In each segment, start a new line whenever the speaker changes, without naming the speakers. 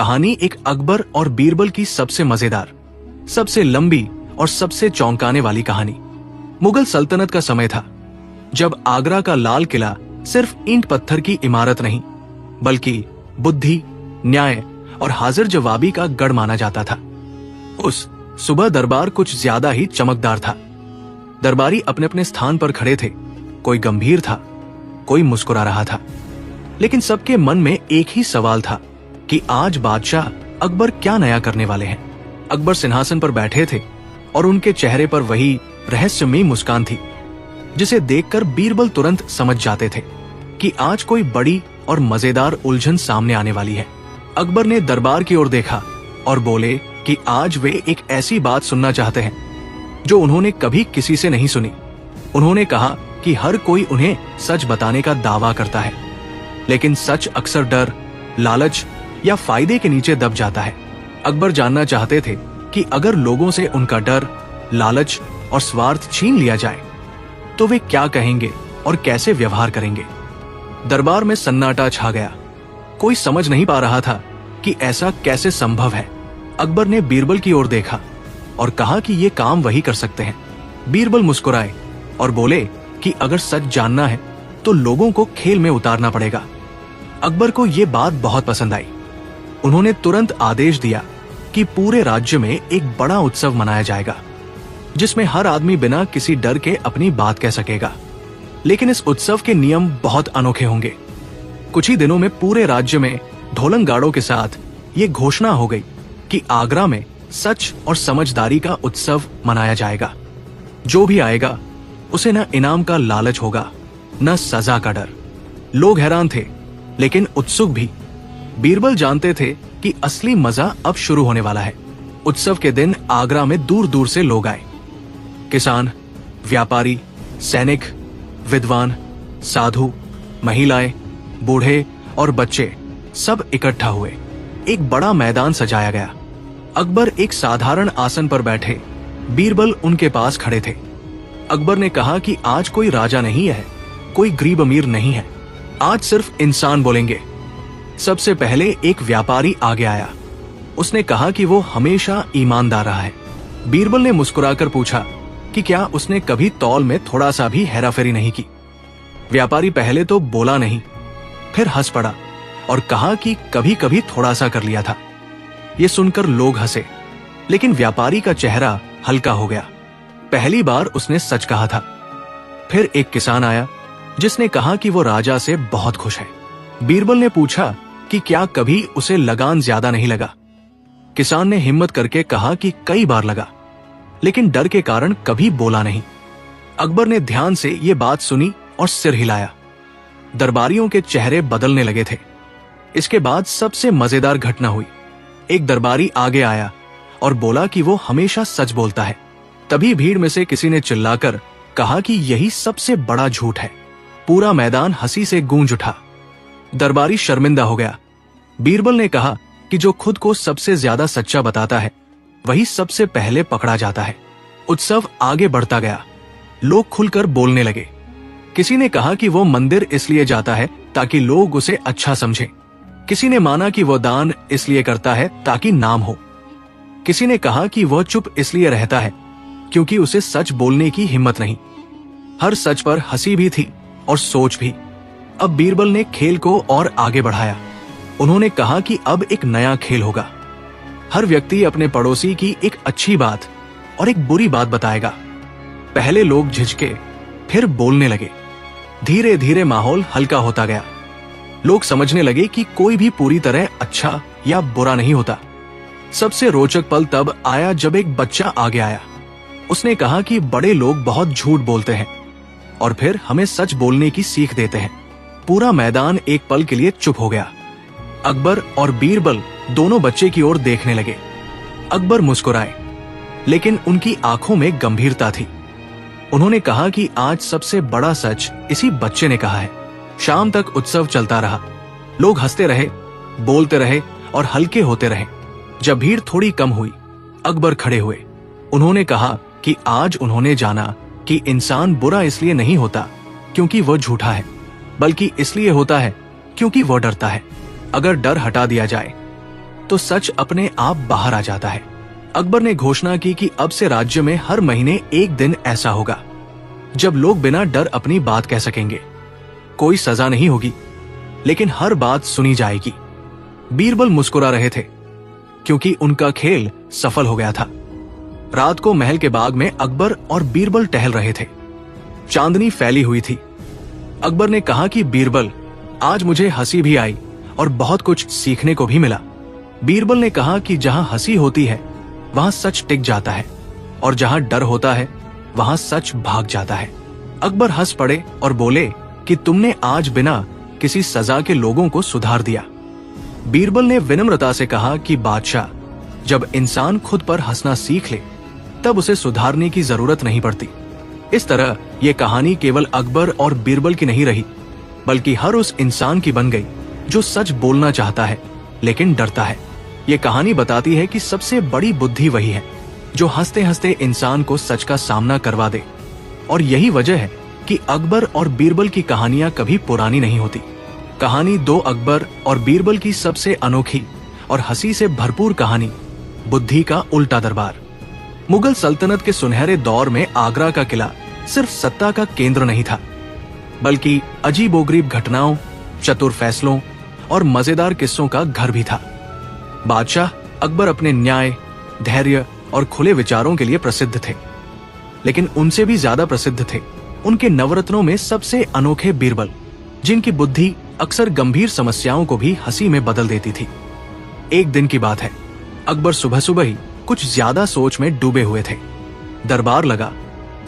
कहानी एक अकबर और बीरबल की सबसे मजेदार, सबसे लंबी और सबसे चौंकाने वाली कहानी। मुगल सल्तनत का समय था जब आगरा का लाल किला सिर्फ ईंट पत्थर की इमारत नहीं बल्कि बुद्धि, न्याय और हाजिर जवाबी का गढ़ माना जाता था। उस सुबह दरबार कुछ ज्यादा ही चमकदार था। दरबारी अपने अपने स्थान पर खड़े थे। कोई गंभीर था, कोई मुस्कुरा रहा था, लेकिन सबके मन में एक ही सवाल था कि आज बादशाह अकबर क्या नया करने वाले हैं। अकबर सिंहासन पर बैठे थे और उनके चेहरे पर वही रहस्यमयी मुस्कान थी जिसे देखकर बीरबल तुरंत समझ जाते थे कि आज कोई बड़ी और मजेदार उलझन सामने आने वाली है। अकबर ने दरबार की ओर देखा और बोले कि आज वे एक ऐसी बात सुनना चाहते हैं जो उन्होंने कभी किसी से नहीं सुनी। उन्होंने कहा कि हर कोई उन्हें सच बताने का दावा करता है, लेकिन सच अक्सर डर, लालच या फायदे के नीचे दब जाता है। अकबर जानना चाहते थे कि अगर लोगों से उनका डर, लालच और स्वार्थ छीन लिया जाए तो वे क्या कहेंगे और कैसे व्यवहार करेंगे। दरबार में सन्नाटा छा गया। कोई समझ नहीं पा रहा था कि ऐसा कैसे संभव है। अकबर ने बीरबल की ओर देखा और कहा कि ये काम वही कर सकते हैं। बीरबल मुस्कुराए और बोले कि अगर सच जानना है तो लोगों को खेल में उतारना पड़ेगा। अकबर को ये बात बहुत पसंद आई। उन्होंने तुरंत आदेश दिया कि पूरे राज्य में एक बड़ा उत्सव मनाया जाएगा जिसमें हर आदमी बिना किसी डर के अपनी बात कह सकेगा। लेकिन इस उत्सव के नियम बहुत अनोखे होंगे। कुछ ही दिनों में पूरे राज्य में ढोलंगाड़ों के साथ ये घोषणा हो गई कि आगरा में सच और समझदारी का उत्सव मनाया जाएगा। जो भी आएगा उसे न इनाम का लालच होगा, न सजा का डर। लोग हैरान थे लेकिन उत्सुक भी। बीरबल जानते थे कि असली मजा अब शुरू होने वाला है। उत्सव के दिन आगरा में दूर दूर से लोग आए। किसान, व्यापारी, सैनिक, विद्वान, साधु, महिलाएं, बूढ़े और बच्चे सब इकट्ठा हुए। एक बड़ा मैदान सजाया गया। अकबर एक साधारण आसन पर बैठे, बीरबल उनके पास खड़े थे। अकबर ने कहा कि आज कोई राजा नहीं है, कोई गरीब अमीर नहीं है, आज सिर्फ इंसान बोलेंगे। सबसे पहले एक व्यापारी आगे आया। उसने कहा कि वो हमेशा ईमानदार रहा है। बीरबल ने मुस्कुराकर पूछा कि क्या उसने कभी तौल में थोड़ा सा भी हेराफेरी नहीं की। व्यापारी पहले तो बोला नहीं, फिर हंस पड़ा और कहा कि कभी कभी थोड़ा सा कर लिया था। ये सुनकर लोग हंसे, लेकिन व्यापारी का चेहरा हल्का हो गया। पहली बार उसने सच कहा था। फिर एक किसान आया जिसने कहा कि वो राजा से बहुत खुश है। बीरबल ने पूछा कि क्या कभी उसे लगान ज्यादा नहीं लगा। किसान ने हिम्मत करके कहा कि कई बार लगा, लेकिन डर के कारण कभी बोला नहीं। अकबर ने ध्यान से ये बात सुनी और सिर हिलाया। दरबारियों के चेहरे बदलने लगे थे। इसके बाद सबसे मजेदार घटना हुई। एक दरबारी आगे आया और बोला कि वो हमेशा सच बोलता है। तभी भीड़ में से किसी ने चिल्लाकर कहा कि यही सबसे बड़ा झूठ है। पूरा मैदान हंसी से गूंज उठा। दरबारी शर्मिंदा हो गया। बीरबल ने कहा कि जो खुद को सबसे ज्यादा सच्चा बताता है वही सबसे पहले पकड़ा जाता है। उत्सव आगे बढ़ता गया। लोग खुलकर बोलने लगे। किसी ने कहा कि वो मंदिर इसलिए जाता है ताकि लोग उसे अच्छा समझें। किसी ने माना कि वो दान इसलिए करता है ताकि नाम हो। किसी ने कहा कि वह चुप इसलिए रहता है क्योंकि उसे सच बोलने की हिम्मत नहीं। हर सच पर हंसी भी थी और सोच भी। अब बीरबल ने खेल को और आगे बढ़ाया। उन्होंने कहा कि अब एक नया खेल होगा। हर व्यक्ति अपने पड़ोसी की एक अच्छी बात और एक बुरी बात बताएगा। पहले लोग झिझके, फिर बोलने लगे। धीरे धीरे माहौल हल्का होता गया। लोग समझने लगे कि कोई भी पूरी तरह अच्छा या बुरा नहीं होता। सबसे रोचक पल तब आया जब एक बच्चा आगे आया। उसने कहा कि बड़े लोग बहुत झूठ बोलते हैं और फिर हमें सच बोलने की सीख देते हैं। पूरा मैदान एक पल के लिए चुप हो गया। अकबर और बीरबल दोनों बच्चे की ओर देखने लगे। अकबर मुस्कुराए, लेकिन उनकी आंखों में गंभीरता थी। उन्होंने कहा कि आज सबसे बड़ा सच इसी बच्चे ने कहा है। शाम तक उत्सव चलता रहा। लोग हंसते रहे, बोलते रहे और हल्के होते रहे। जब भीड़ थोड़ी कम हुई, अकबर खड़े हुए। उन्होंने कहा कि आज उन्होंने जाना कि इंसान बुरा इसलिए नहीं होता क्योंकि वह झूठा है, बल्कि इसलिए होता है क्योंकि वह डरता है। अगर डर हटा दिया जाए तो सच अपने आप बाहर आ जाता है। अकबर ने घोषणा की कि अब से राज्य में हर महीने एक दिन ऐसा होगा जब लोग बिना डर अपनी बात कह सकेंगे। कोई सजा नहीं होगी, लेकिन हर बात सुनी जाएगी। बीरबल मुस्कुरा रहे थे क्योंकि उनका खेल सफल हो गया था। रात को महल के बाग में अकबर और बीरबल टहल रहे थे। चांदनी फैली हुई थी। अकबर ने कहा कि बीरबल, आज मुझे हंसी भी आई और बहुत कुछ सीखने को भी मिला। बीरबल ने कहा कि जहां हंसी होती है वहां सच टिक जाता है और जहां डर होता है वहां सच भाग जाता है। अकबर हंस पड़े और बोले कि तुमने आज बिना किसी सजा के लोगों को सुधार दिया। बीरबल ने विनम्रता से कहा कि बादशाह, जब इंसान खुद पर हंसना सीख ले तब उसे सुधारने की जरूरत नहीं पड़ती। इस तरह ये कहानी केवल अकबर और बीरबल की नहीं रही, बल्कि हर उस इंसान की बन गई जो सच बोलना चाहता है लेकिन डरता है। ये कहानी बताती है कि सबसे बड़ी बुद्धि वही है जो हंसते हंसते इंसान को सच का सामना करवा दे। और यही वजह है कि अकबर और बीरबल की कहानियां कभी पुरानी नहीं होती। कहानी दो अकबर और बीरबल की सबसे अनोखी और हंसी से भरपूर कहानी, बुद्धि का उल्टा दरबार। मुगल सल्तनत के सुनहरे दौर में आगरा का किला सिर्फ सत्ता का केंद्र नहीं था, बल्कि अजीबोगरीब घटनाओं, चतुर फैसलों और मजेदार किस्सों का घर भी था। बादशाह अकबर अपने न्याय, धैर्य और खुले विचारों के लिए प्रसिद्ध थे, लेकिन उनसे भी ज्यादा प्रसिद्ध थे उनके नवरत्नों में सबसे अनोखे बीरबल, जिनकी बुद्धि अक्सर गंभीर समस्याओं को भी हंसी में बदल देती थी। एक दिन की बात है, अकबर सुबह सुबह ही कुछ ज्यादा सोच में डूबे हुए थे। दरबार लगा,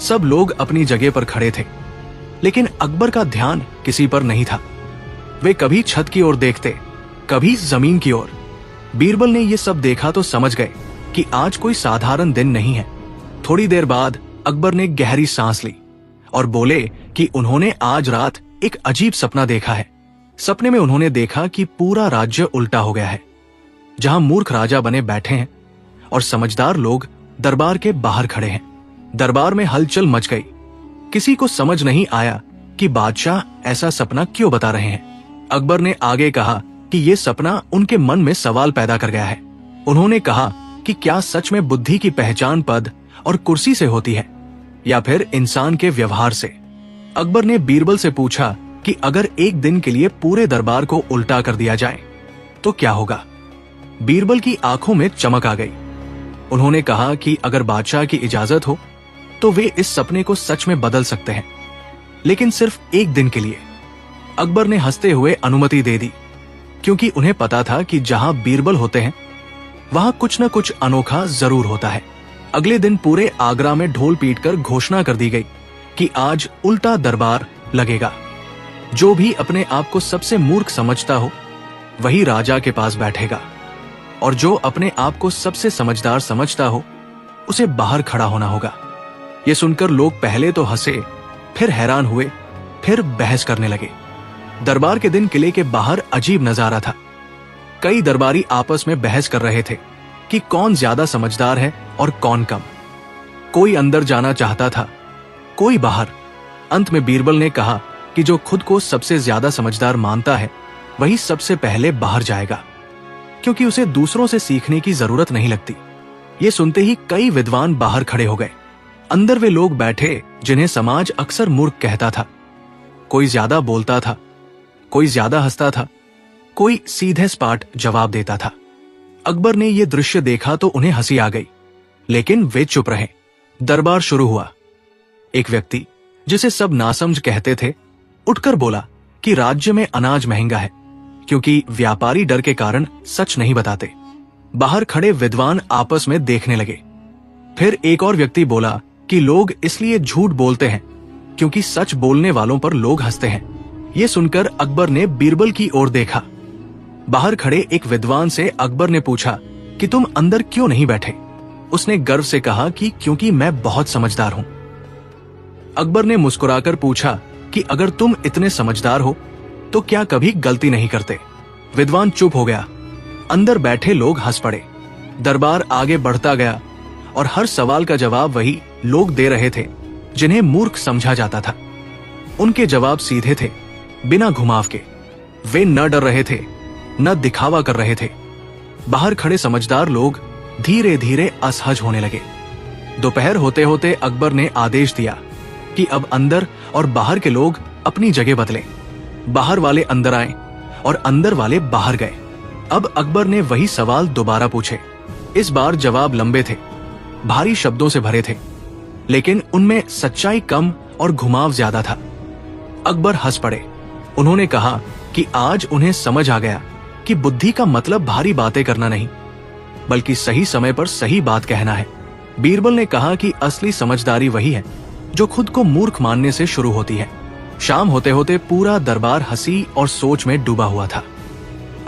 सब लोग अपनी जगह पर खड़े थे, लेकिन अकबर का ध्यान किसी पर नहीं था। वे कभी छत की ओर देखते, कभी जमीन की ओर। बीरबल ने ये सब देखा तो समझ गए कि आज कोई साधारण दिन नहीं है। थोड़ी देर बाद अकबर ने गहरी सांस ली और बोले कि उन्होंने आज रात एक अजीब सपना देखा है। सपने में उन्होंने देखा कि पूरा राज्य उल्टा हो गया है। जहां मूर्ख राजा बने बैठे हैं और समझदार लोग दरबार के बाहर खड़े हैं। दरबार में हलचल मच गई। किसी को समझ नहीं आया कि बादशाह ऐसा सपना क्यों बता रहे हैं। अकबर ने आगे कहा कि यह सपना उनके मन में सवाल पैदा कर गया है। उन्होंने कहा कि क्या सच में बुद्धि की पहचान पद और कुर्सी से होती है या फिर इंसान के व्यवहार से। अकबर ने बीरबल से पूछा कि अगर एक दिन के लिए पूरे दरबार को उल्टा कर दिया जाए तो क्या होगा। बीरबल की आंखों में चमक आ गई। उन्होंने कहा कि अगर बादशाह की इजाजत हो तो वे इस सपने को सच में बदल सकते हैं, लेकिन सिर्फ एक दिन के लिए। अकबर ने हंसते हुए अनुमति दे दी, क्योंकि उन्हें पता था कि जहां बीरबल होते हैं वहां कुछ न कुछ अनोखा जरूर होता है। अगले दिन पूरे आगरा में ढोल पीटकर घोषणा कर दी गई कि आज उल्टा दरबार लगेगा। जो भी अपने आप को सबसे मूर्ख समझता हो वही राजा के पास बैठेगा, और जो अपने आप को सबसे समझदार समझता हो उसे बाहर खड़ा होना होगा। ये सुनकर लोग पहले तो हंसे, फिर हैरान हुए, फिर बहस करने लगे। दरबार के दिन किले के बाहर अजीब नजारा था। कई दरबारी आपस में बहस कर रहे थे कि कौन ज्यादा समझदार है और कौन कम। कोई अंदर जाना चाहता था, कोई बाहर। अंत में बीरबल ने कहा कि जो खुद को सबसे ज्यादा समझदार मानता है वही सबसे पहले बाहर जाएगा, क्योंकि उसे दूसरों से सीखने की जरूरत नहीं लगती। ये सुनते ही कई विद्वान बाहर खड़े हो गए। अंदर वे लोग बैठे जिन्हें समाज अक्सर मूर्ख कहता था। कोई ज्यादा बोलता था, कोई ज्यादा हंसता था, कोई सीधे सपाट जवाब देता था। अकबर ने यह दृश्य देखा तो उन्हें हंसी आ गई, लेकिन वे चुप रहे। दरबार शुरू हुआ। एक व्यक्ति, जिसे सब नासमझ कहते थे, उठकर बोला कि राज्य में अनाज महंगा है, क्योंकि व्यापारी डर के कारण सच नहीं बताते। बाहर खड़े विद्वान आपस में देखने लगे। फिर एक और व्यक्ति बोला कि लोग इसलिए झूठ बोलते हैं क्योंकि सच बोलने वालों पर लोग हंसते हैं। यह सुनकर अकबर ने बीरबल की ओर देखा। बाहर खड़े एक विद्वान से अकबर ने पूछा कि तुम अंदर क्यों नहीं बैठे। उसने गर्व से कहा कि क्योंकि मैं बहुत समझदार हूं। अकबर ने मुस्कुराकर पूछा कि अगर तुम इतने समझदार हो तो क्या कभी गलती नहीं करते। विद्वान चुप हो गया। अंदर बैठे लोग हंस पड़े। दरबार आगे बढ़ता गया और हर सवाल का जवाब वही लोग दे रहे थे जिन्हें मूर्ख समझा जाता था। उनके जवाब सीधे थे, बिना घुमाव के। वे न डर रहे थे, न दिखावा कर रहे थे। बाहर खड़े समझदार लोग धीरे धीरे असहज होने लगे। दोपहर होते होते अकबर ने आदेश दिया कि अब अंदर और बाहर के लोग अपनी जगह बदलें। बाहर वाले अंदर आए और अंदर वाले बाहर गए। अब अकबर ने वही सवाल दोबारा पूछे। इस बार जवाब लंबे थे, भारी शब्दों से भरे थे, लेकिन उनमें सच्चाई कम और घुमाव ज्यादा था। अकबर हंस पड़े। उन्होंने कहा कि आज उन्हें समझ आ गया कि बुद्धि का मतलब भारी बातें करना नहीं, बल्कि सही समय पर सही बात कहना है। बीरबल ने कहा कि असली समझदारी वही है जो खुद को मूर्ख मानने से शुरू होती है। शाम होते होते पूरा दरबार हंसी और सोच में डूबा हुआ था।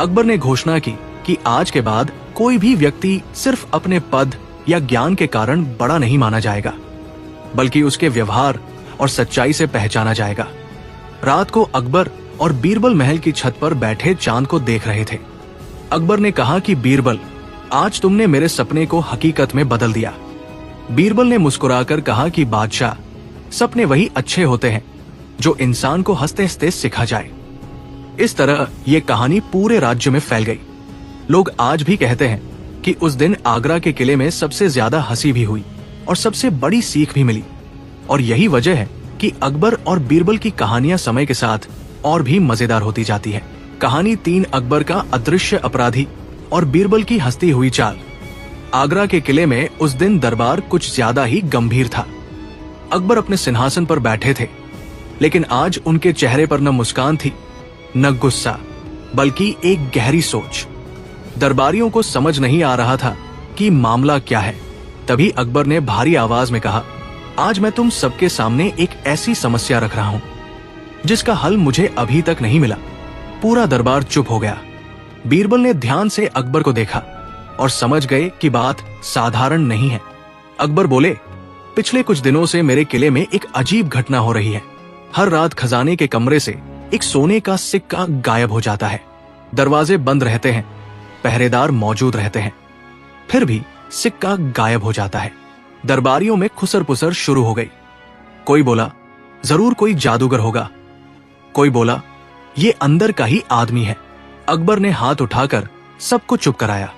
अकबर ने घोषणा की कि आज के बाद कोई भी व्यक्ति सिर्फ अपने पद या ज्ञान के कारण बड़ा नहीं माना जाएगा, बल्कि उसके व्यवहार और सच्चाई से पहचाना जाएगा। रात को अकबर और बीरबल महल की छत पर बैठे चांद को देख रहे थे। अकबर ने कहा कि बीरबल, आज तुमने मेरे सपने को हकीकत में बदल दिया। बीरबल ने मुस्कुराकर कहा कि बादशाह, सपने वही अच्छे होते हैं जो इंसान को हंसते हंसते सिखा जाए। इस तरह ये कहानी पूरे राज्य में फैल गई। लोग आज भी कहते हैं कि उस दिन आगरा के किले में सबसे ज्यादा हंसी भी हुई और सबसे बड़ी सीख भी मिली। और यही वजह है कि अकबर और बीरबल की कहानियां समय के साथ और भी मजेदार होती जाती है। कहानी 3 अकबर का अदृश्य अपराधी और बीरबल की हंसती हुई चाल। आगरा के किले में उस दिन दरबार कुछ ज्यादा ही गंभीर था। अकबर अपने सिंहासन पर बैठे थे, लेकिन आज उनके चेहरे पर न मुस्कान थी न गुस्सा, बल्कि एक गहरी सोच। दरबारियों को समझ नहीं आ रहा था कि मामला क्या है। तभी अकबर ने भारी आवाज में कहा, आज मैं तुम सबके सामने एक ऐसी समस्या रख रहा हूं जिसका हल मुझे अभी तक नहीं मिला। पूरा दरबार चुप हो गया। बीरबल ने ध्यान से अकबर को देखा और समझ गए कि बात साधारण नहीं है। अकबर बोले, पिछले कुछ दिनों से मेरे किले में एक अजीब घटना हो रही है। हर रात खजाने के कमरे से एक सोने का सिक्का गायब हो जाता है। दरवाजे बंद रहते हैं, पहरेदार मौजूद रहते हैं, फिर भी सिक्का गायब हो जाता है। दरबारियों में खुसर पुसर शुरू हो गई। कोई बोला, जरूर कोई जादूगर होगा। कोई बोला, ये अंदर का ही आदमी है। अकबर ने हाथ उठाकर सबको चुप कराया।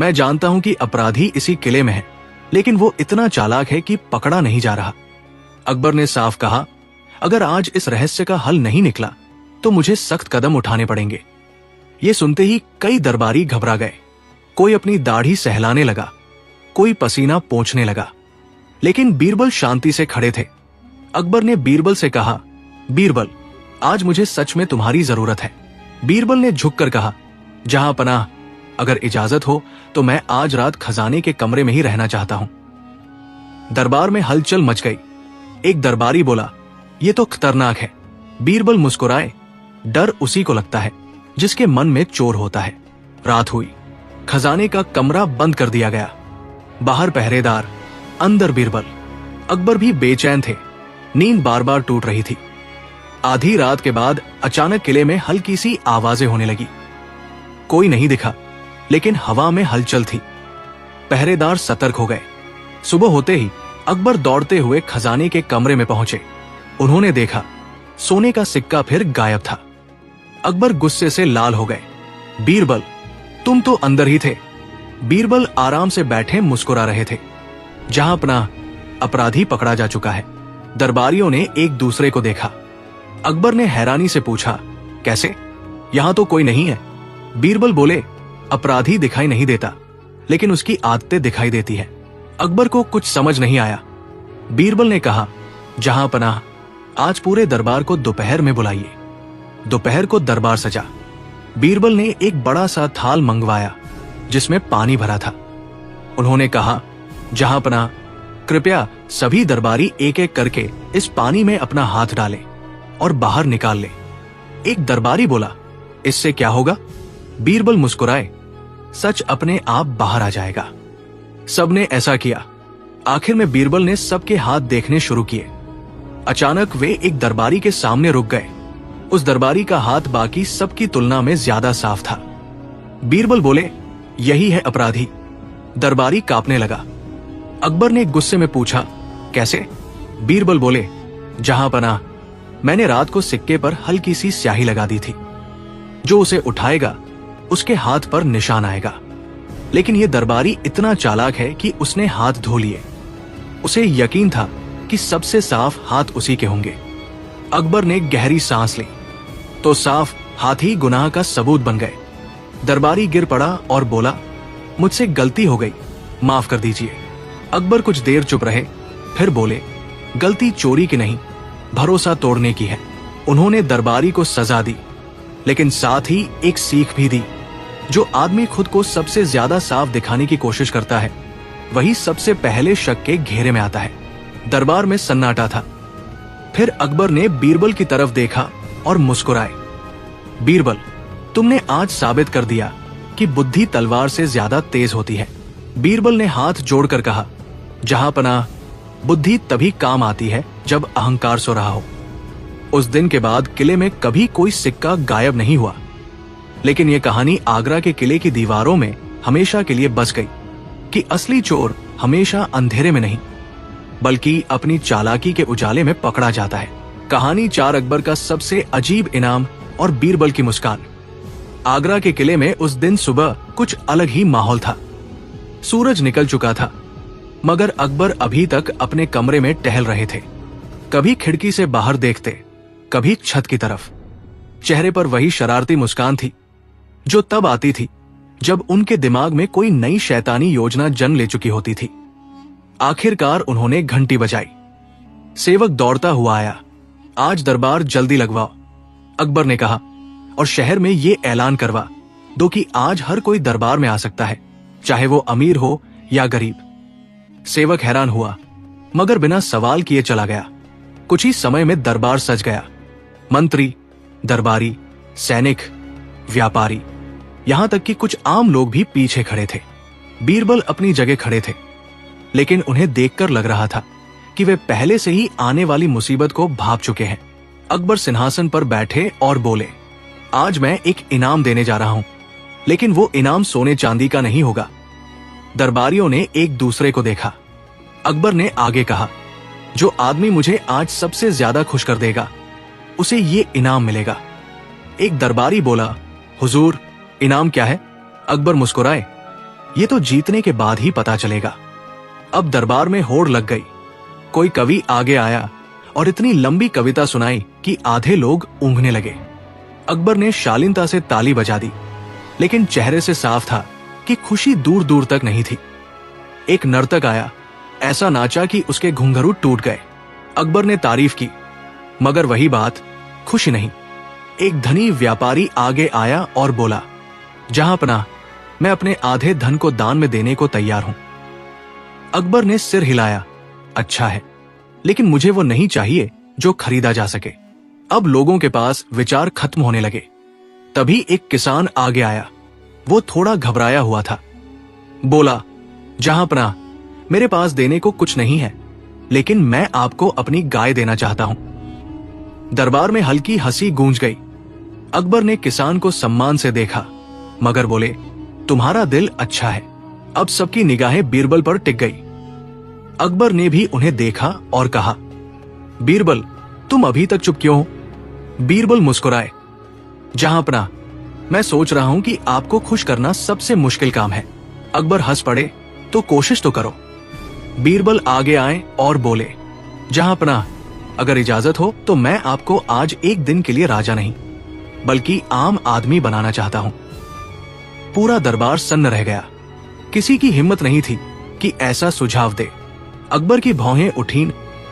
मैं जानता हूं कि अपराधी इसी किले में है, लेकिन वो इतना चालाक है कि पकड़ा नहीं जा रहा। अकबर ने साफ कहा, अगर आज इस रहस्य का हल नहीं निकला तो मुझे सख्त कदम उठाने पड़ेंगे। ये सुनते ही कई दरबारी घबरा गए। कोई अपनी दाढ़ी सहलाने लगा, कोई पसीना पोंछने लगा, लेकिन बीरबल शांति से खड़े थे। अकबर ने बीरबल से कहा, बीरबल, आज मुझे सच में तुम्हारी जरूरत है। बीरबल ने झुककर कहा, जहां पनाह, अगर इजाजत हो तो मैं आज रात खजाने के कमरे में ही रहना चाहता हूं। दरबार में हलचल मच गई। एक दरबारी बोला, ये तो खतरनाक है। बीरबल मुस्कुराए, डर उसी को लगता है जिसके मन में चोर होता है। रात हुई, खजाने का कमरा बंद कर दिया गया। बाहर पहरेदार, अंदर बीरबल। अकबर भी बेचैन थे, नींद बार बार टूट रही थी। आधी रात के बाद अचानक किले में हल्की सी आवाजें होने लगी। कोई नहीं दिखा, लेकिन हवा में हलचल थी। पहरेदार सतर्क हो गए। सुबह होते ही अकबर दौड़ते हुए खजाने के कमरे में पहुंचे। उन्होंने देखा, सोने का सिक्का फिर गायब था। अकबर गुस्से से लाल हो गए। बीरबल, तुम तो अंदर ही थे। बीरबल आराम से बैठे मुस्कुरा रहे थे। जहां अपना अपराधी पकड़ा जा चुका है। दरबारियों ने एक दूसरे को देखा। अकबर ने हैरानी से पूछा, कैसे? यहां तो कोई नहीं है। बीरबल बोले, अपराधी दिखाई नहीं देता, लेकिन उसकी आदतें दिखाई देती है। अकबर को कुछ समझ नहीं आया। बीरबल ने कहा, जहां पनाह, आज पूरे दरबार को दोपहर में बुलाइए। दोपहर को दरबार सजा। बीरबल ने एक बड़ा सा थाल मंगवाया जिसमें पानी भरा था। उन्होंने कहा, जहां पनाह, कृपया सभी दरबारी एक एक करके इस पानी में अपना हाथ डालें और बाहर निकाल ले। एक दरबारी बोला, इससे क्या होगा? बीरबल मुस्कुराए, सच अपने आप बाहर आ जाएगा। सबने ऐसा किया। आखिर में बीरबल ने सबके हाथ देखने शुरू किए। अचानक वे एक दरबारी के सामने रुक गए। उस दरबारी का हाथ बाकी सबकी तुलना में ज्यादा साफ था। बीरबल बोले, यही है अपराधी। दरबारी कांपने लगा। अकबर ने गुस्से में पूछा, कैसे? बीरबल बोले, जहां पनाह, मैंने रात को सिक्के पर हल्की सी स्याही लगा दी थी। जो उसे उठाएगा उसके हाथ पर निशान आएगा। लेकिन ये दरबारी इतना चालाक है कि उसने हाथ धो लिए। उसे यकीन था कि सबसे साफ हाथ उसी के होंगे। अकबर ने गहरी सांस ली तो साफ हाथ ही गुनाह का सबूत बन गए। दरबारी गिर पड़ा और बोला, मुझसे गलती हो गई, माफ कर दीजिए। अकबर कुछ देर चुप रहे, फिर बोले, गलती चोरी की नहीं, भरोसा तोड़ने की है। उन्होंने दरबारी को सजा दी, लेकिन साथ ही एक सीख भी दी। जो आदमी खुद को सबसे ज्यादा साफ दिखाने की कोशिश करता है, वही सबसे पहले शक के घेरे में आता है। दरबार में सन्नाटा था। फिर अकबर ने बीरबल की तरफ देखा और मुस्कुराए। बीरबल, तुमने आज साबित कर दिया कि बुद्धि तलवार से ज्यादा तेज होती है। बीरबल ने हाथ जोड़कर कहा, जहांपनाह, बुद्धि तभी काम आती है जब अहंकार सो रहा हो। उस दिन के बाद किले में कभी कोई सिक्का गायब नहीं हुआ, लेकिन यह कहानी आगरा के किले की दीवारों में हमेशा के लिए बस गई कि असली चोर हमेशा अंधेरे में नहीं, बल्कि अपनी चालाकी के उजाले में पकड़ा जाता है। कहानी 4 अकबर का सबसे अजीब इनाम और बीरबल की मुस्कान। आगरा के किले में उस दिन सुबह कुछ अलग ही माहौल था। सूरज निकल चुका था, मगर अकबर अभी तक अपने कमरे में टहल रहे थे। कभी खिड़की से बाहर देखते, कभी छत की तरफ। चेहरे पर वही शरारती मुस्कान थी जो तब आती थी जब उनके दिमाग में कोई नई शैतानी योजना जन्म ले चुकी होती थी। आखिरकार उन्होंने घंटी बजाई। सेवक दौड़ता हुआ आया। आज दरबार जल्दी लगवाओ, अकबर ने कहा, और शहर में ये ऐलान करवा दो कि आज हर कोई दरबार में आ सकता है, चाहे वो अमीर हो या गरीब। सेवक हैरान हुआ, मगर बिना सवाल किए चला गया। कुछ ही समय में दरबार सज गया। मंत्री, दरबारी, सैनिक, व्यापारी, यहां तक कि कुछ आम लोग भी पीछे खड़े थे। बीरबल अपनी जगह खड़े थे, लेकिन उन्हें देखकर लग रहा था कि वे पहले से ही आने वाली मुसीबत को भांप चुके हैं। अकबर सिंहासन पर बैठे और बोले, आज मैं एक इनाम देने जा रहा हूं, लेकिन वो इनाम सोने चांदी का नहीं होगा। दरबारियों ने एक दूसरे को देखा। अकबर ने आगे कहा, जो आदमी मुझे आज सबसे ज्यादा खुश कर देगा, उसे ये इनाम मिलेगा। एक दरबारी बोला, हुजूर, इनाम क्या है? अकबर मुस्कुराए, ये तो जीतने के बाद ही पता चलेगा। अब दरबार में होड़ लग गई। कोई कवि आगे आया और इतनी लंबी कविता सुनाई कि आधे लोग ऊँघने लगे। अकबर ने शालीनता से ताली बजा दी, लेकिन चेहरे से साफ था कि खुशी दूर दूर तक नहीं थी। एक नर्तक आया, ऐसा नाचा कि उसके घुंघरू टूट गए। अकबर ने तारीफ की, मगर वही बात, खुशी नहीं। एक धनी व्यापारी आगे आया और बोला, जहांपनाह, मैं अपने आधे धन को दान में देने को तैयार हूं। अकबर ने सिर हिलाया, अच्छा है, लेकिन मुझे वो नहीं चाहिए जो खरीदा जा सके। अब लोगों के पास विचार खत्म होने लगे। तभी एक किसान आगे आया। वो थोड़ा घबराया हुआ था। बोला, जहांपनाह, मेरे पास देने को कुछ नहीं है, लेकिन मैं आपको अपनी गाय देना चाहता हूं। दरबार में हल्की हंसी गूंज गई। अकबर ने किसान को सम्मान से देखा, मगर बोले, तुम्हारा दिल अच्छा है। अब सबकी निगाहें बीरबल पर टिक गई। अकबर ने भी उन्हें देखा और कहा, बीरबल, तुम अभी तक चुप क्यों हो? बीरबल मुस्कुराए, जहांपनाह, मैं सोच रहा हूं कि आपको खुश करना सबसे मुश्किल काम है। अकबर हंस पड़े, तो कोशिश तो करो। बीरबल आगे आए और बोले, जहांपनाह, अगर इजाजत हो तो मैं आपको आज एक दिन के लिए राजा नहीं, बल्कि आम आदमी बनाना चाहता हूं। पूरा दरबार सन्न रह गया। किसी की हिम्मत नहीं थी कि ऐसा सुझाव दे। अकबर की भौहें उठीं।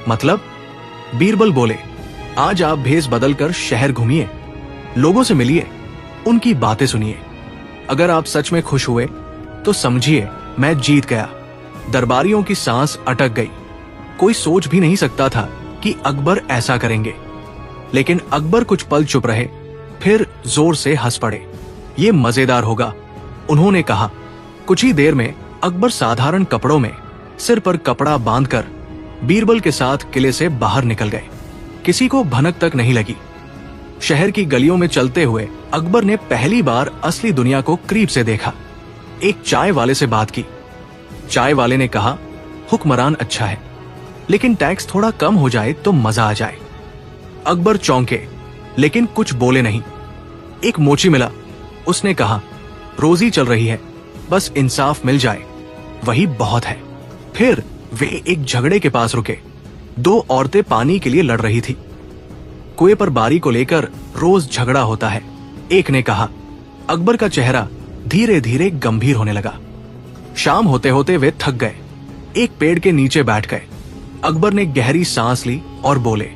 मतलब? बीरबल बोले, आज आप भेष बदलकर शहर घूमिए, लोगों से मिलिए, उनकी बातें सुनिए। अगर आप सच में खुश हुए तो समझिए मैं जीत गया। दरबारियों की सांस अटक गई। कोई सोच भी नहीं सकता था कि अकबर ऐसा करेंगे, लेकिन अकबर कुछ पल चुप रहे, फिर जोर से हंस पड़े। ये मजेदार होगा, उन्होंने कहा। कुछ ही देर में अकबर साधारण कपड़ों में, सिर पर कपड़ा बांधकर बीरबल के साथ किले से बाहर निकल गए। किसी को भनक तक नहीं लगी। शहर की गलियों में चलते हुए अकबर ने पहली बार असली दुनिया को करीब से देखा। एक चाय वाले से बात की। चाय वाले ने कहा, हुक्मरान अच्छा है, लेकिन टैक्स थोड़ा कम हो जाए तो मजा आ जाए। अकबर चौंके, लेकिन कुछ बोले नहीं। एक मोची मिला। उसने कहा, रोजी चल रही है, बस इंसाफ मिल जाए वही बहुत है। फिर वे एक झगड़े के पास रुके। दो औरतें पानी के लिए लड़ रही थी। कुएं पर बारी को लेकर रोज झगड़ा होता है। एक ने कहा। अकबर का चेहरा धीरे धीरे गंभीर होने लगा। शाम होते होते वे थक गए। एक पेड़ के नीचे बैठ गए। अकबर ने गहरी सांस ली और बोले,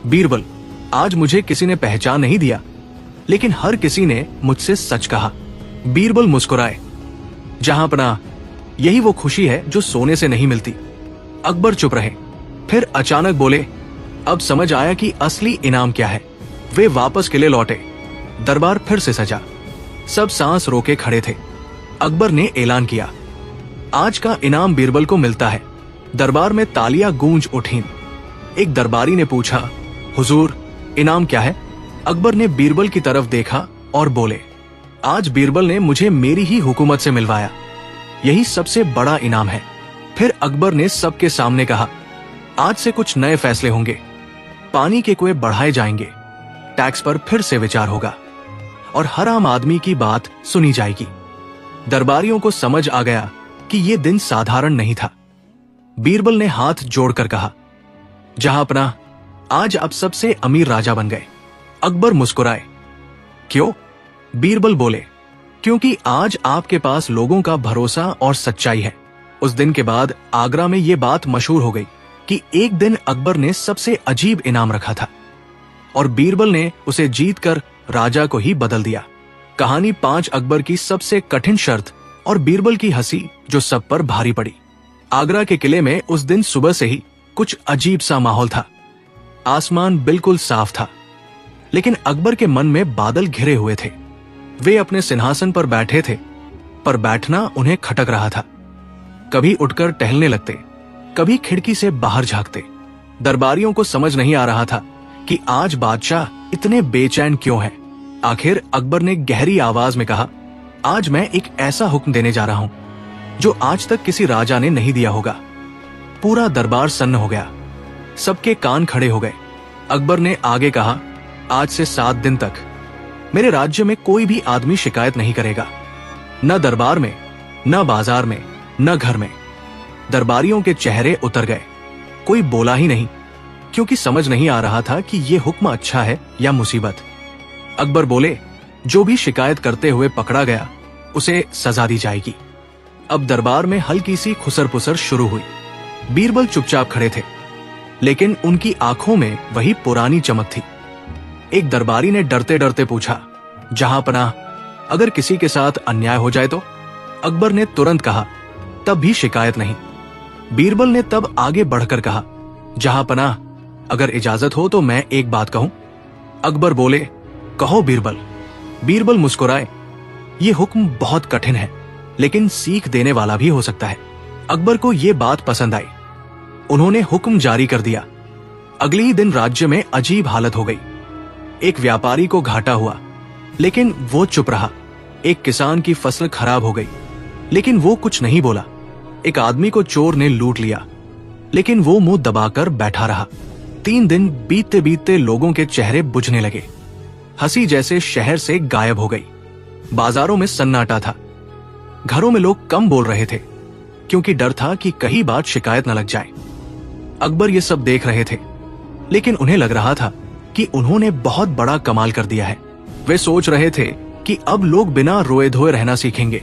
बीरबल, आज मुझे किसी ने पहचान नहीं दिया, लेकिन हर किसी ने मुझसे सच कहा। बीरबल मुस्कुराए। जहां पनाह, यही वो खुशी है जो सोने से नहीं मिलती। अकबर चुप रहे। फिर अचानक बोले, अब समझ आया कि असली इनाम क्या है। वे वापस किले लौटे। दरबार फिर से सजा। सब सांस रोके खड़े थे। अकबर ने ऐलान किया, आज का इनाम बीरबल को मिलता है। दरबार में तालियां गूंज उठीं। एक दरबारी ने पूछा, हुजूर, इनाम क्या है? अकबर ने बीरबल की तरफ देखा और बोले, आज बीरबल ने मुझे मेरी ही हुकूमत से मिलवाया। यही सबसे बड़ा इनाम है। फिर अकबर ने सबके सामने कहा, आज से कुछ नए फैसले होंगे। पानी के कुएं बढ़ाए जाएंगे। टैक्स पर फिर से विचार होगा और हर आम आदमी की बात सुनी जाएगी। दरबारियों को समझ आ गया कि यह दिन साधारण नहीं था। बीरबल ने हाथ जोड़कर कहा, जहां पनाह, आज आप सबसे अमीर राजा बन गए। अकबर मुस्कुराए। क्यों? बीरबल बोले, क्योंकि आज आपके पास लोगों का भरोसा और सच्चाई है। उस दिन के बाद आगरा में यह बात मशहूर हो गई कि एक दिन अकबर ने सबसे अजीब इनाम रखा था और बीरबल ने उसे जीतकर राजा को ही बदल दिया। कहानी 5 अकबर की सबसे कठिन शर्त और बीरबल की हंसी जो सब पर भारी पड़ी। आगरा के किले में उस दिन सुबह से ही कुछ अजीब सा माहौल था। आसमान बिल्कुल साफ था, लेकिन अकबर के मन में बादल घिरे हुए थे। वे अपने सिंहासन पर बैठे थे, पर बैठना उन्हें खटक रहा था। कभी उठकर टहलने लगते, कभी खिड़की से बाहर झांकते। दरबारियों को समझ नहीं आ रहा था कि आज बादशाह इतने बेचैन क्यों हैं। आखिर अकबर ने गहरी आवाज में कहा, आज मैं एक ऐसा हुक्म देने जा रहा हूं जो आज तक किसी राजा ने नहीं दिया होगा। पूरा दरबार सन्न हो गया। सबके कान खड़े हो गए। अकबर ने आगे कहा, आज से 7 दिन तक मेरे राज्य में कोई भी आदमी शिकायत नहीं करेगा, न दरबार में, न बाजार में, न घर में। दरबारियों के चेहरे उतर गए। कोई बोला ही नहीं, क्योंकि समझ नहीं आ रहा था कि यह हुक्म अच्छा है या मुसीबत। अकबर बोले, जो भी शिकायत करते हुए पकड़ा गया उसे सजा दी जाएगी। अब दरबार में हल्की सी खुसर पुसर शुरू हुई। बीरबल चुपचाप खड़े थे, लेकिन उनकी आंखों में वही पुरानी चमक थी। एक दरबारी ने डरते डरते पूछा, जहां पनाह, अगर किसी के साथ अन्याय हो जाए तो? अकबर ने तुरंत कहा, तब भी शिकायत नहीं। बीरबल ने तब आगे बढ़कर कहा, जहां पनाह, अगर इजाजत हो तो मैं एक बात कहूं? अकबर बोले, कहो बीरबल। बीरबल मुस्कुराए। ये हुक्म बहुत कठिन है, लेकिन सीख देने वाला भी हो सकता है। अकबर को यह बात पसंद आई। उन्होंने हुक्म जारी कर दिया। अगले ही दिन राज्य में अजीब हालत हो गई। एक व्यापारी को घाटा हुआ, लेकिन वो चुप रहा। एक किसान की फसल खराब हो गई, लेकिन वो कुछ नहीं बोला। एक आदमी को चोर ने लूट लिया, लेकिन वो मुंह दबाकर बैठा रहा। 3 दिन बीतते बीतते लोगों के चेहरे बुझने लगे। हंसी जैसे शहर से गायब हो गई। बाजारों में सन्नाटा था। घरों में लोग कम बोल रहे थे, क्योंकि डर था कि कहीं बात शिकायत न लग जाए। अकबर ये सब देख रहे थे, लेकिन उन्हें लग रहा था कि उन्होंने बहुत बड़ा कमाल कर दिया है। वे सोच रहे थे कि अब लोग बिना रोए धोए रहना सीखेंगे।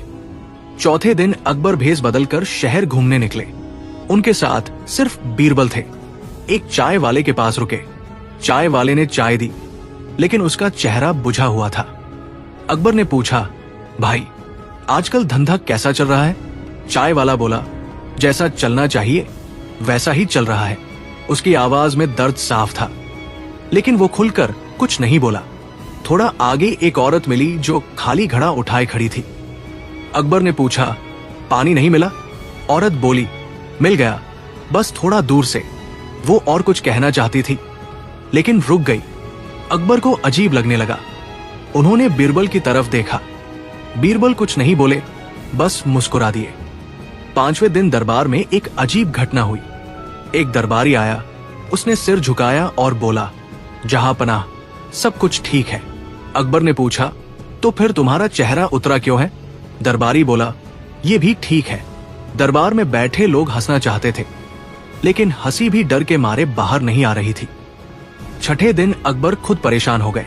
चौथे दिन अकबर भेष बदलकर शहर घूमने निकले। उनके साथ सिर्फ बीरबल थे। एक चाय वाले के पास रुके। चाय वाले ने चाय दी, लेकिन उसका चेहरा बुझा हुआ था। अकबर ने पूछा, भाई, आजकल धंधा कैसा चल रहा है? चाय वाला बोला, जैसा चलना चाहिए वैसा ही चल रहा है। उसकी आवाज में दर्द साफ था, लेकिन वो खुलकर कुछ नहीं बोला। थोड़ा आगे एक औरत मिली जो खाली घड़ा उठाए खड़ी थी। अकबर ने पूछा, पानी नहीं मिला? औरत बोली, मिल गया, बस थोड़ा दूर से। वो और कुछ कहना चाहती थी, लेकिन रुक गई। अकबर को अजीब लगने लगा। उन्होंने बीरबल की तरफ देखा। बीरबल कुछ नहीं बोले, बस मुस्कुरा दिए। 5वें दिन दरबार में एक अजीब घटना हुई। एक दरबारी आया। उसने सिर झुकाया और बोला, जहां पनाह, सब कुछ ठीक है। अकबर ने पूछा, तो फिर तुम्हारा चेहरा उतरा क्यों है? दरबारी बोला, ये भी ठीक है। दरबार में बैठे लोग हंसना चाहते थे, लेकिन हंसी भी डर के मारे बाहर नहीं आ रही थी। छठे दिन अकबर खुद परेशान हो गए।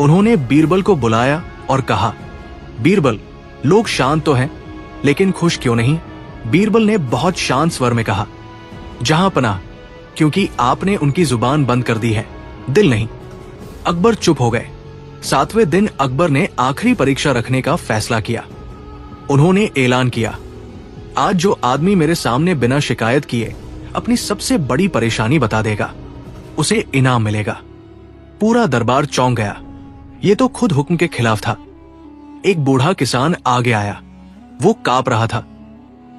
उन्होंने बीरबल को बुलाया और कहा, बीरबल, लोग शांत तो हैं, लेकिन खुश क्यों नहीं? बीरबल ने बहुत शांत स्वर में कहा, जहां पनाह, क्योंकि आपने उनकी जुबान बंद कर दी है, दिल नहीं। अकबर चुप हो गए। 7वें दिन अकबर ने आखिरी परीक्षा रखने का फैसला किया। उन्होंने ऐलान किया, आज जो आदमी मेरे सामने बिना शिकायत किए अपनी सबसे बड़ी परेशानी बता देगा, उसे इनाम मिलेगा। पूरा दरबार चौंक गया। ये तो खुद हुक्म के खिलाफ था। एक बूढ़ा किसान आगे आया। वो कांप रहा था।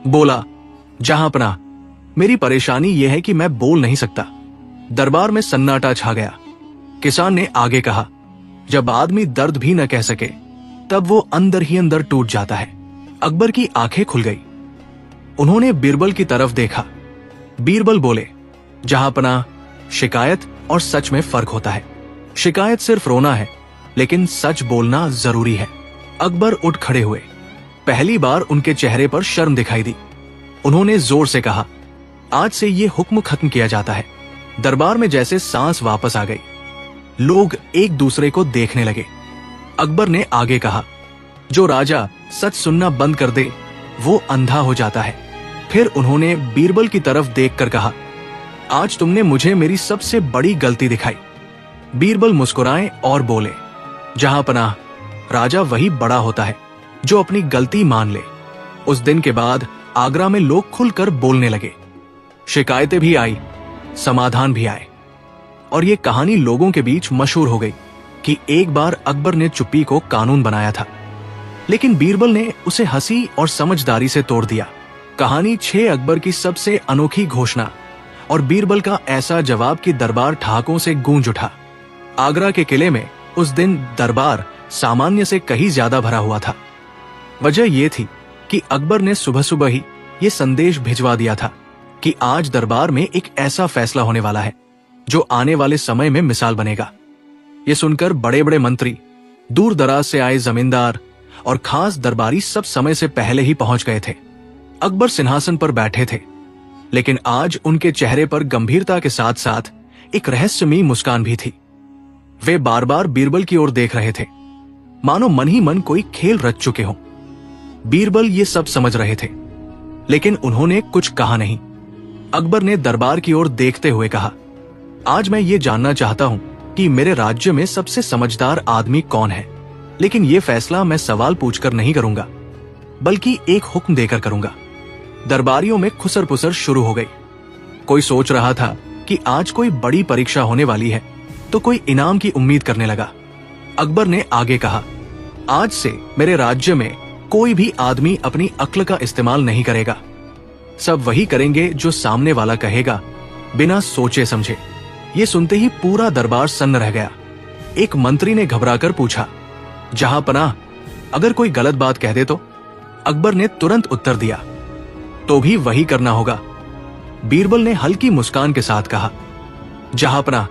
बोला, जहां पनाह, मेरी परेशानी यह है कि मैं बोल नहीं सकता। दरबार में सन्नाटा छा गया। किसान ने आगे कहा, जब आदमी दर्द भी न कह सके, तब वो अंदर ही अंदर टूट जाता है। अकबर की आंखें खुल गई। उन्होंने बीरबल की तरफ देखा। बीरबल बोले, जहां पनाह, शिकायत और सच में फर्क होता है। शिकायत सिर्फ रोना है, लेकिन सच बोलना जरूरी है। अकबर उठ खड़े हुए। पहली बार उनके चेहरे पर शर्म दिखाई दी। उन्होंने जोर से कहा, आज से ये हुक्म खत्म किया जाता है। दरबार में जैसे सांस वापस आ गई। लोग एक दूसरे को देखने लगे। अकबर ने आगे कहा, जो राजा सच सुनना बंद कर दे, वो अंधा हो जाता है। फिर उन्होंने बीरबल की तरफ देखकर कहा, आज तुमने मुझे मेरी सबसे बड़ी गलती दिखाई। बीरबल मुस्कुराए और बोले, जहां पनाह, राजा वही बड़ा होता है जो अपनी गलती मान ले। उस दिन के बाद आगरा में लोग खुलकर बोलने लगे। शिकायतें भी आई, समाधान भी आए, और ये कहानी लोगों के बीच मशहूर हो गई कि एक बार अकबर ने चुप्पी को कानून बनाया था, लेकिन बीरबल ने उसे हंसी और समझदारी से तोड़ दिया। कहानी 6 अकबर की सबसे अनोखी घोषणा और बीरबल का ऐसा जवाब कि दरबार ठहाकों से गूंज उठा। आगरा के किले में उस दिन दरबार सामान्य से कहीं ज्यादा भरा हुआ था। वजह यह थी कि अकबर ने सुबह सुबह ही ये संदेश भिजवा दिया था कि आज दरबार में एक ऐसा फैसला होने वाला है जो आने वाले समय में मिसाल बनेगा। ये सुनकर बड़े बड़े मंत्री, दूर दराज से आए जमींदार और खास दरबारी सब समय से पहले ही पहुंच गए थे। अकबर सिंहासन पर बैठे थे, लेकिन आज उनके चेहरे पर गंभीरता के साथ साथ एक रहस्यमयी मुस्कान भी थी। वे बार बार बीरबल की ओर देख रहे थे, मानो मन ही मन कोई खेल रच चुके हों। बीरबल ये सब समझ रहे थे, लेकिन उन्होंने कुछ कहा नहीं। अकबर ने दरबार की ओर देखते हुए कहा, आज मैं ये जानना चाहता हूं कि मेरे राज्य में सबसे समझदार आदमी कौन है, लेकिन ये फैसला मैं सवाल पूछकर नहीं करूंगा, बल्कि एक हुक्म देकर करूंगा। दरबारियों में खुसर पुसर शुरू हो गई। कोई सोच रहा था कि आज कोई बड़ी परीक्षा होने वाली है, तो कोई इनाम की उम्मीद करने लगा। अकबर ने आगे कहा, आज से मेरे राज्य में कोई भी आदमी अपनी अक्ल का इस्तेमाल नहीं करेगा। सब वही करेंगे जो सामने वाला कहेगा, बिना सोचे समझे। ये सुनते ही पूरा दरबार सन्न रह गया। एक मंत्री ने घबराकर पूछा, जहां पनाह, अगर कोई गलत बात कह दे तो? अकबर ने तुरंत उत्तर दिया, तो भी वही करना होगा। बीरबल ने हल्की मुस्कान के साथ कहा, जहां पनाह,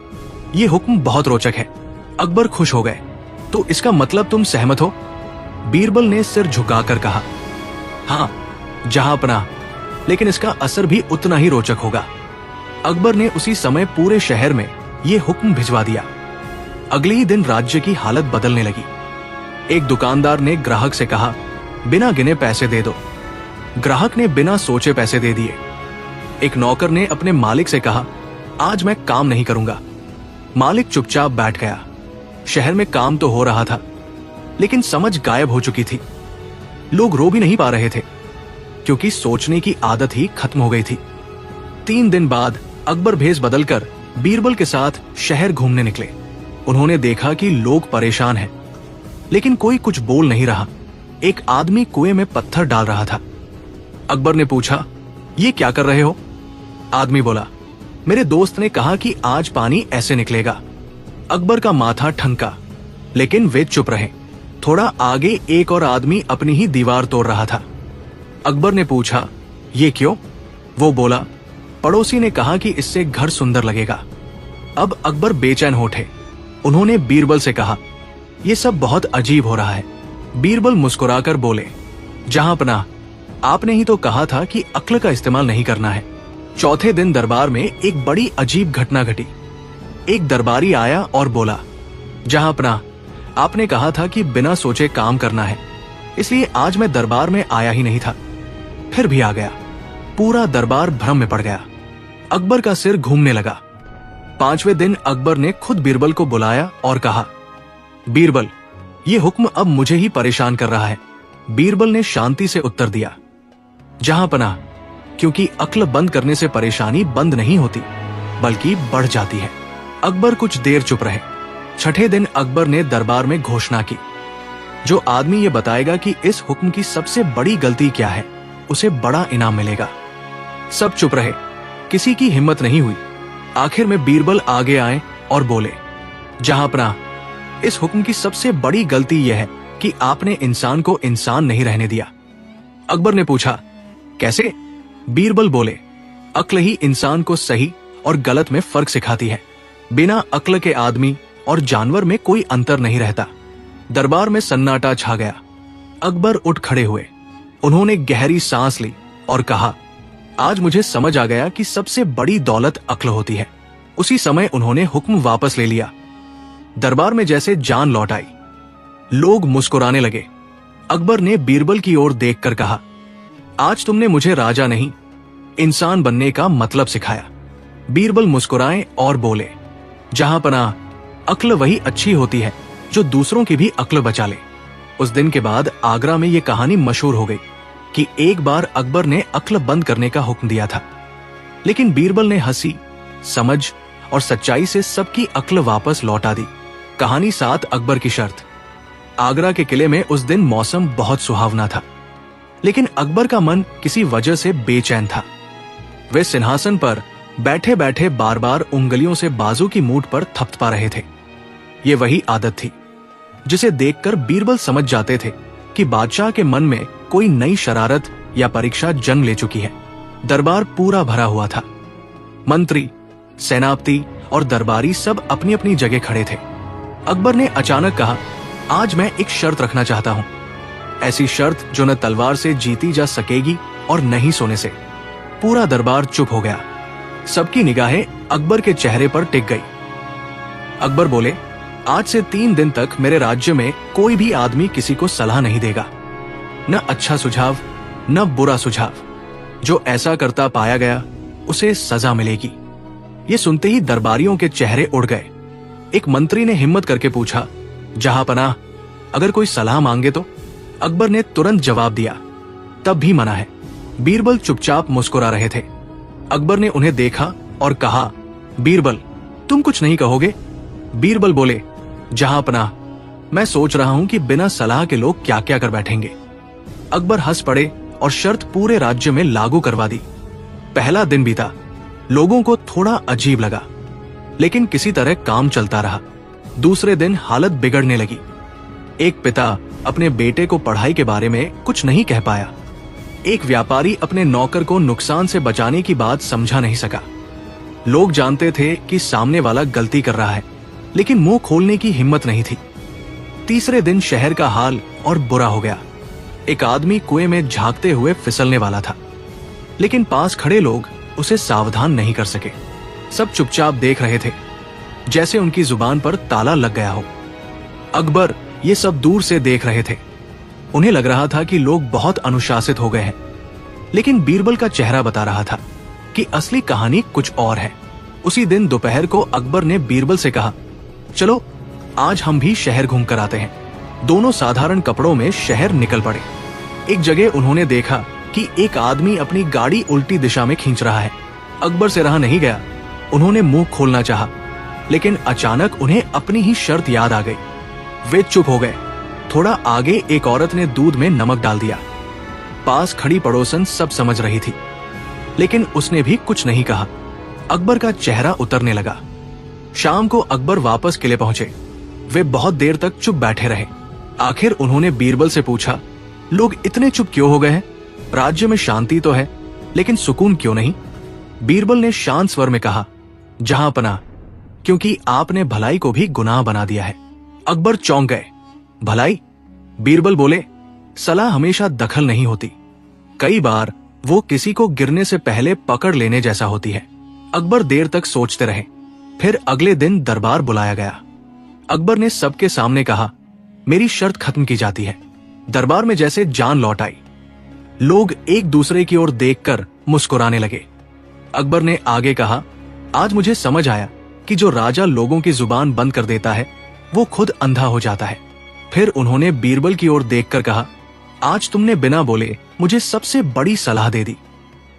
ये हुक्म बहुत रोचक है। अकबर खुश हो गए। तो इसका मतलब तुम सहमत हो? बीरबल ने सिर झुकाकर कहा, हाँ जहां पनाह, लेकिन इसका असर भी उतना ही रोचक होगा। अकबर ने उसी समय पूरे शहर में ये हुक्म भिजवा दिया। अगले ही दिन राज्य की हालत बदलने लगी। एक दुकानदार ने ग्राहक से कहा, बिना गिने पैसे दे दो। ग्राहक ने बिना सोचे पैसे दे दिए। एक नौकर ने अपने मालिक से कहा, आज मैं काम नहीं करूंगा। मालिक चुपचाप बैठ गया। शहर में काम तो हो रहा था, लेकिन समझ गायब हो चुकी थी। लोग रो भी नहीं पा रहे थे, क्योंकि सोचने की आदत ही खत्म हो गई थी। 3 दिन बाद अकबर भेष बदलकर बीरबल के साथ शहर घूमने निकले। उन्होंने देखा कि लोग परेशान हैं, लेकिन कोई कुछ बोल नहीं रहा। एक आदमी कुएं में पत्थर डाल रहा था। अकबर ने पूछा, ये क्या कर रहे हो? आदमी बोला, मेरे दोस्त ने कहा कि आज पानी ऐसे निकलेगा। अकबर का माथा ठनका, लेकिन वे चुप रहे। थोड़ा आगे एक और आदमी अपनी ही दीवार तोड़ रहा था। अकबर ने पूछा, ये क्यों? वो बोला, पड़ोसी ने कहा कि इससे घर सुंदर लगेगा। अब अकबर बेचैन हो उठे। उन्होंने बीरबल से कहा, यह सब बहुत अजीब हो रहा है। बीरबल मुस्कुराकर बोले, जहां पनाह, आपने ही तो कहा था कि अक्ल का इस्तेमाल नहीं करना है। चौथे दिन दरबार में एक बड़ी अजीब घटना घटी। एक दरबारी आया और बोला, जहांपनाह, आपने कहा था कि बिना सोचे काम करना है, इसलिए आज मैं दरबार में आया ही नहीं था, फिर भी आ गया। पूरा दरबार भ्रम में पड़ गया। अकबर का सिर घूमने लगा। 5वें दिन अकबर ने खुद बीरबल को बुलाया और कहा, बीरबल, ये हुक्म अब मुझे ही परेशान कर रहा है। बीरबल ने शांति से उत्तर दिया, जहांपनाह, क्योंकि अक्ल बंद करने से परेशानी बंद नहीं होती बल्कि बढ़ जाती है। अकबर कुछ देर चुप रहे। छठे दिन अकबर ने दरबार में घोषणा की, जो आदमी ये बताएगा कि इस हुक्म की सबसे बड़ी गलती क्या है, उसे बड़ा इनाम मिलेगा। सब चुप रहे, किसी की हिम्मत नहीं हुई। आखिर में बीरबल आगे आए और बोले, जहांपनाह, इस हुक्म की सबसे बड़ी गलती यह है कि आपने इंसान को इंसान नहीं रहने दिया। अकबर ने पूछा, कैसे? बीरबल बोले, अक्ल ही इंसान को सही और गलत में फर्क सिखाती है। बिना अक्ल के आदमी और जानवर में कोई अंतर नहीं रहता। दरबार में सन्नाटा छा गया। अकबर उठ खड़े हुए। उन्होंने गहरी सांस ली और कहा, आज मुझे समझ आ गया कि सबसे बड़ी दौलत अक्ल होती है। उसी समय उन्होंने हुक्म वापस ले लिया। दरबार में जैसे जान लौट आई। लोग मुस्कुराने लगे। अकबर ने बीरबल की ओर देखकर कहा, आज तुमने मुझे राजा नहीं, इंसान बनने का मतलब सिखाया। बीरबल मुस्कुराए और बोले, जहांपनाह, अक्ल वही अच्छी होती है जो दूसरों की भी अक्ल बचा ले। उस दिन के बाद आगरा में यह कहानी मशहूर हो गई कि एक बार अकबर ने अक्ल बंद करने का हुक्म दिया था, लेकिन बीरबल ने हंसी, समझ और सच्चाई से सबकी अक्ल वापस लौटा दी। कहानी 7 अकबर की शर्त। आगरा के किले में उस दिन मौसम बहुत सुहावना था, लेकिन अकबर का मन किसी वजह से बेचैन था। वे सिंहासन पर बैठे बैठे बार बार उंगलियों से बाजू की मूठ पर थपथपा रहे थे। ये वही आदत थी जिसे देखकर बीरबल समझ जाते थे कि बादशाह के मन में कोई नई शरारत या परीक्षा जन्म ले चुकी है। दरबार पूरा भरा हुआ था। मंत्री, सेनापति और दरबारी सब अपनी अपनी जगह खड़े थे। अकबर ने अचानक कहा, आज मैं एक शर्त रखना चाहता हूं, ऐसी शर्त जो न तलवार से जीती जा सकेगी और न ही सोने से। पूरा दरबार चुप हो गया। सबकी निगाहें अकबर के चेहरे पर टिक गई। अकबर बोले, आज से 3 दिन तक मेरे राज्य में कोई भी आदमी किसी को सलाह नहीं देगा, न अच्छा सुझाव न बुरा सुझाव। जो ऐसा करता पाया गया उसे सजा मिलेगी। ये सुनते ही दरबारियों के चेहरे उड़ गए। एक मंत्री ने हिम्मत करके पूछा, जहांपनाह, अगर कोई सलाह मांगे तो? अकबर ने तुरंत जवाब दिया, तब भी मना है। बीरबल चुपचाप मुस्कुरा रहे थे। अकबर ने उन्हें देखा और कहा, बीरबल, तुम कुछ नहीं कहोगे? बीरबल बोले, जहांपनाह, मैं सोच रहा हूं कि बिना सलाह के लोग क्या क्या कर बैठेंगे। अकबर हंस पड़े और शर्त पूरे राज्य में लागू करवा दी। पहला दिन बीता। लोगों को थोड़ा अजीब लगा, लेकिन किसी तरह काम चलता रहा। दूसरे दिन हालत बिगड़ने लगी। एक पिता अपने बेटे को पढ़ाई के बारे में कुछ नहीं कह पाया। एक व्यापारी अपने नौकर को नुकसान से बचाने की बात समझा नहीं सका। लोग जानते थे कि सामने वाला गलती कर रहा है, लेकिन मुंह खोलने की हिम्मत नहीं थी। तीसरे दिन शहर का हाल और बुरा हो गया। एक आदमी कुएं में झांकते हुए फिसलने वाला था, लेकिन पास खड़े लोग उसे सावधान नहीं कर सके। सब चुपचाप देख रहे थे, जैसे उनकी जुबान पर ताला लग गया हो। अकबर ये सब दूर से देख रहे थे। उन्हें लग रहा था कि लोग बहुत अनुशासित हो गए हैं, लेकिन बीरबल का चेहरा बता रहा था कि असली कहानी कुछ और है। उसी दिन दोपहर को अकबर ने बीरबल से कहा, चलो आज हम भी शहर घूम कर आते हैं। दोनों साधारण कपड़ों में शहर निकल पड़े। एक जगह उन्होंने देखा कि एक आदमी अपनी गाड़ी उल्टी दिशा में खींच रहा है। अकबर से रहा नहीं गया। उन्होंने मुंह खोलना चाहा, लेकिन अचानक उन्हें अपनी ही शर्त याद आ गई। वे चुप हो गए। थोड़ा आगे एक औरत ने दूध में नमक डाल दिया। पास खड़ी पड़ोसन सब समझ रही थी, लेकिन उसने भी कुछ नहीं कहा। अकबर का चेहरा उतरने लगा। शाम को अकबर वापस किले पहुंचे। वे बहुत देर तक चुप बैठे रहे। आखिर उन्होंने बीरबल से पूछा, लोग इतने चुप क्यों हो गए हैं? राज्य में शांति तो है, लेकिन सुकून क्यों नहीं? बीरबल ने शांत स्वर में कहा, जहांपनाह, क्योंकि आपने भलाई को भी गुनाह बना दिया है। अकबर चौंक गए। भलाई? बीरबल बोले, सलाह हमेशा दखल नहीं होती। कई बार वो किसी को गिरने से पहले पकड़ लेने जैसा होती है। अकबर देर तक सोचते रहे। फिर अगले दिन दरबार बुलाया गया। अकबर ने सबके सामने कहा, मेरी शर्त खत्म की जाती है। दरबार में जैसे जान लौट आई। लोग एक दूसरे की ओर देखकर मुस्कुराने लगे। अकबर ने आगे कहा, आज मुझे समझ आया कि जो राजा लोगों की जुबान बंद कर देता है वो खुद अंधा हो जाता है। फिर उन्होंने बीरबल की ओर देखकर कहा, आज तुमने बिना बोले मुझे सबसे बड़ी सलाह दे दी।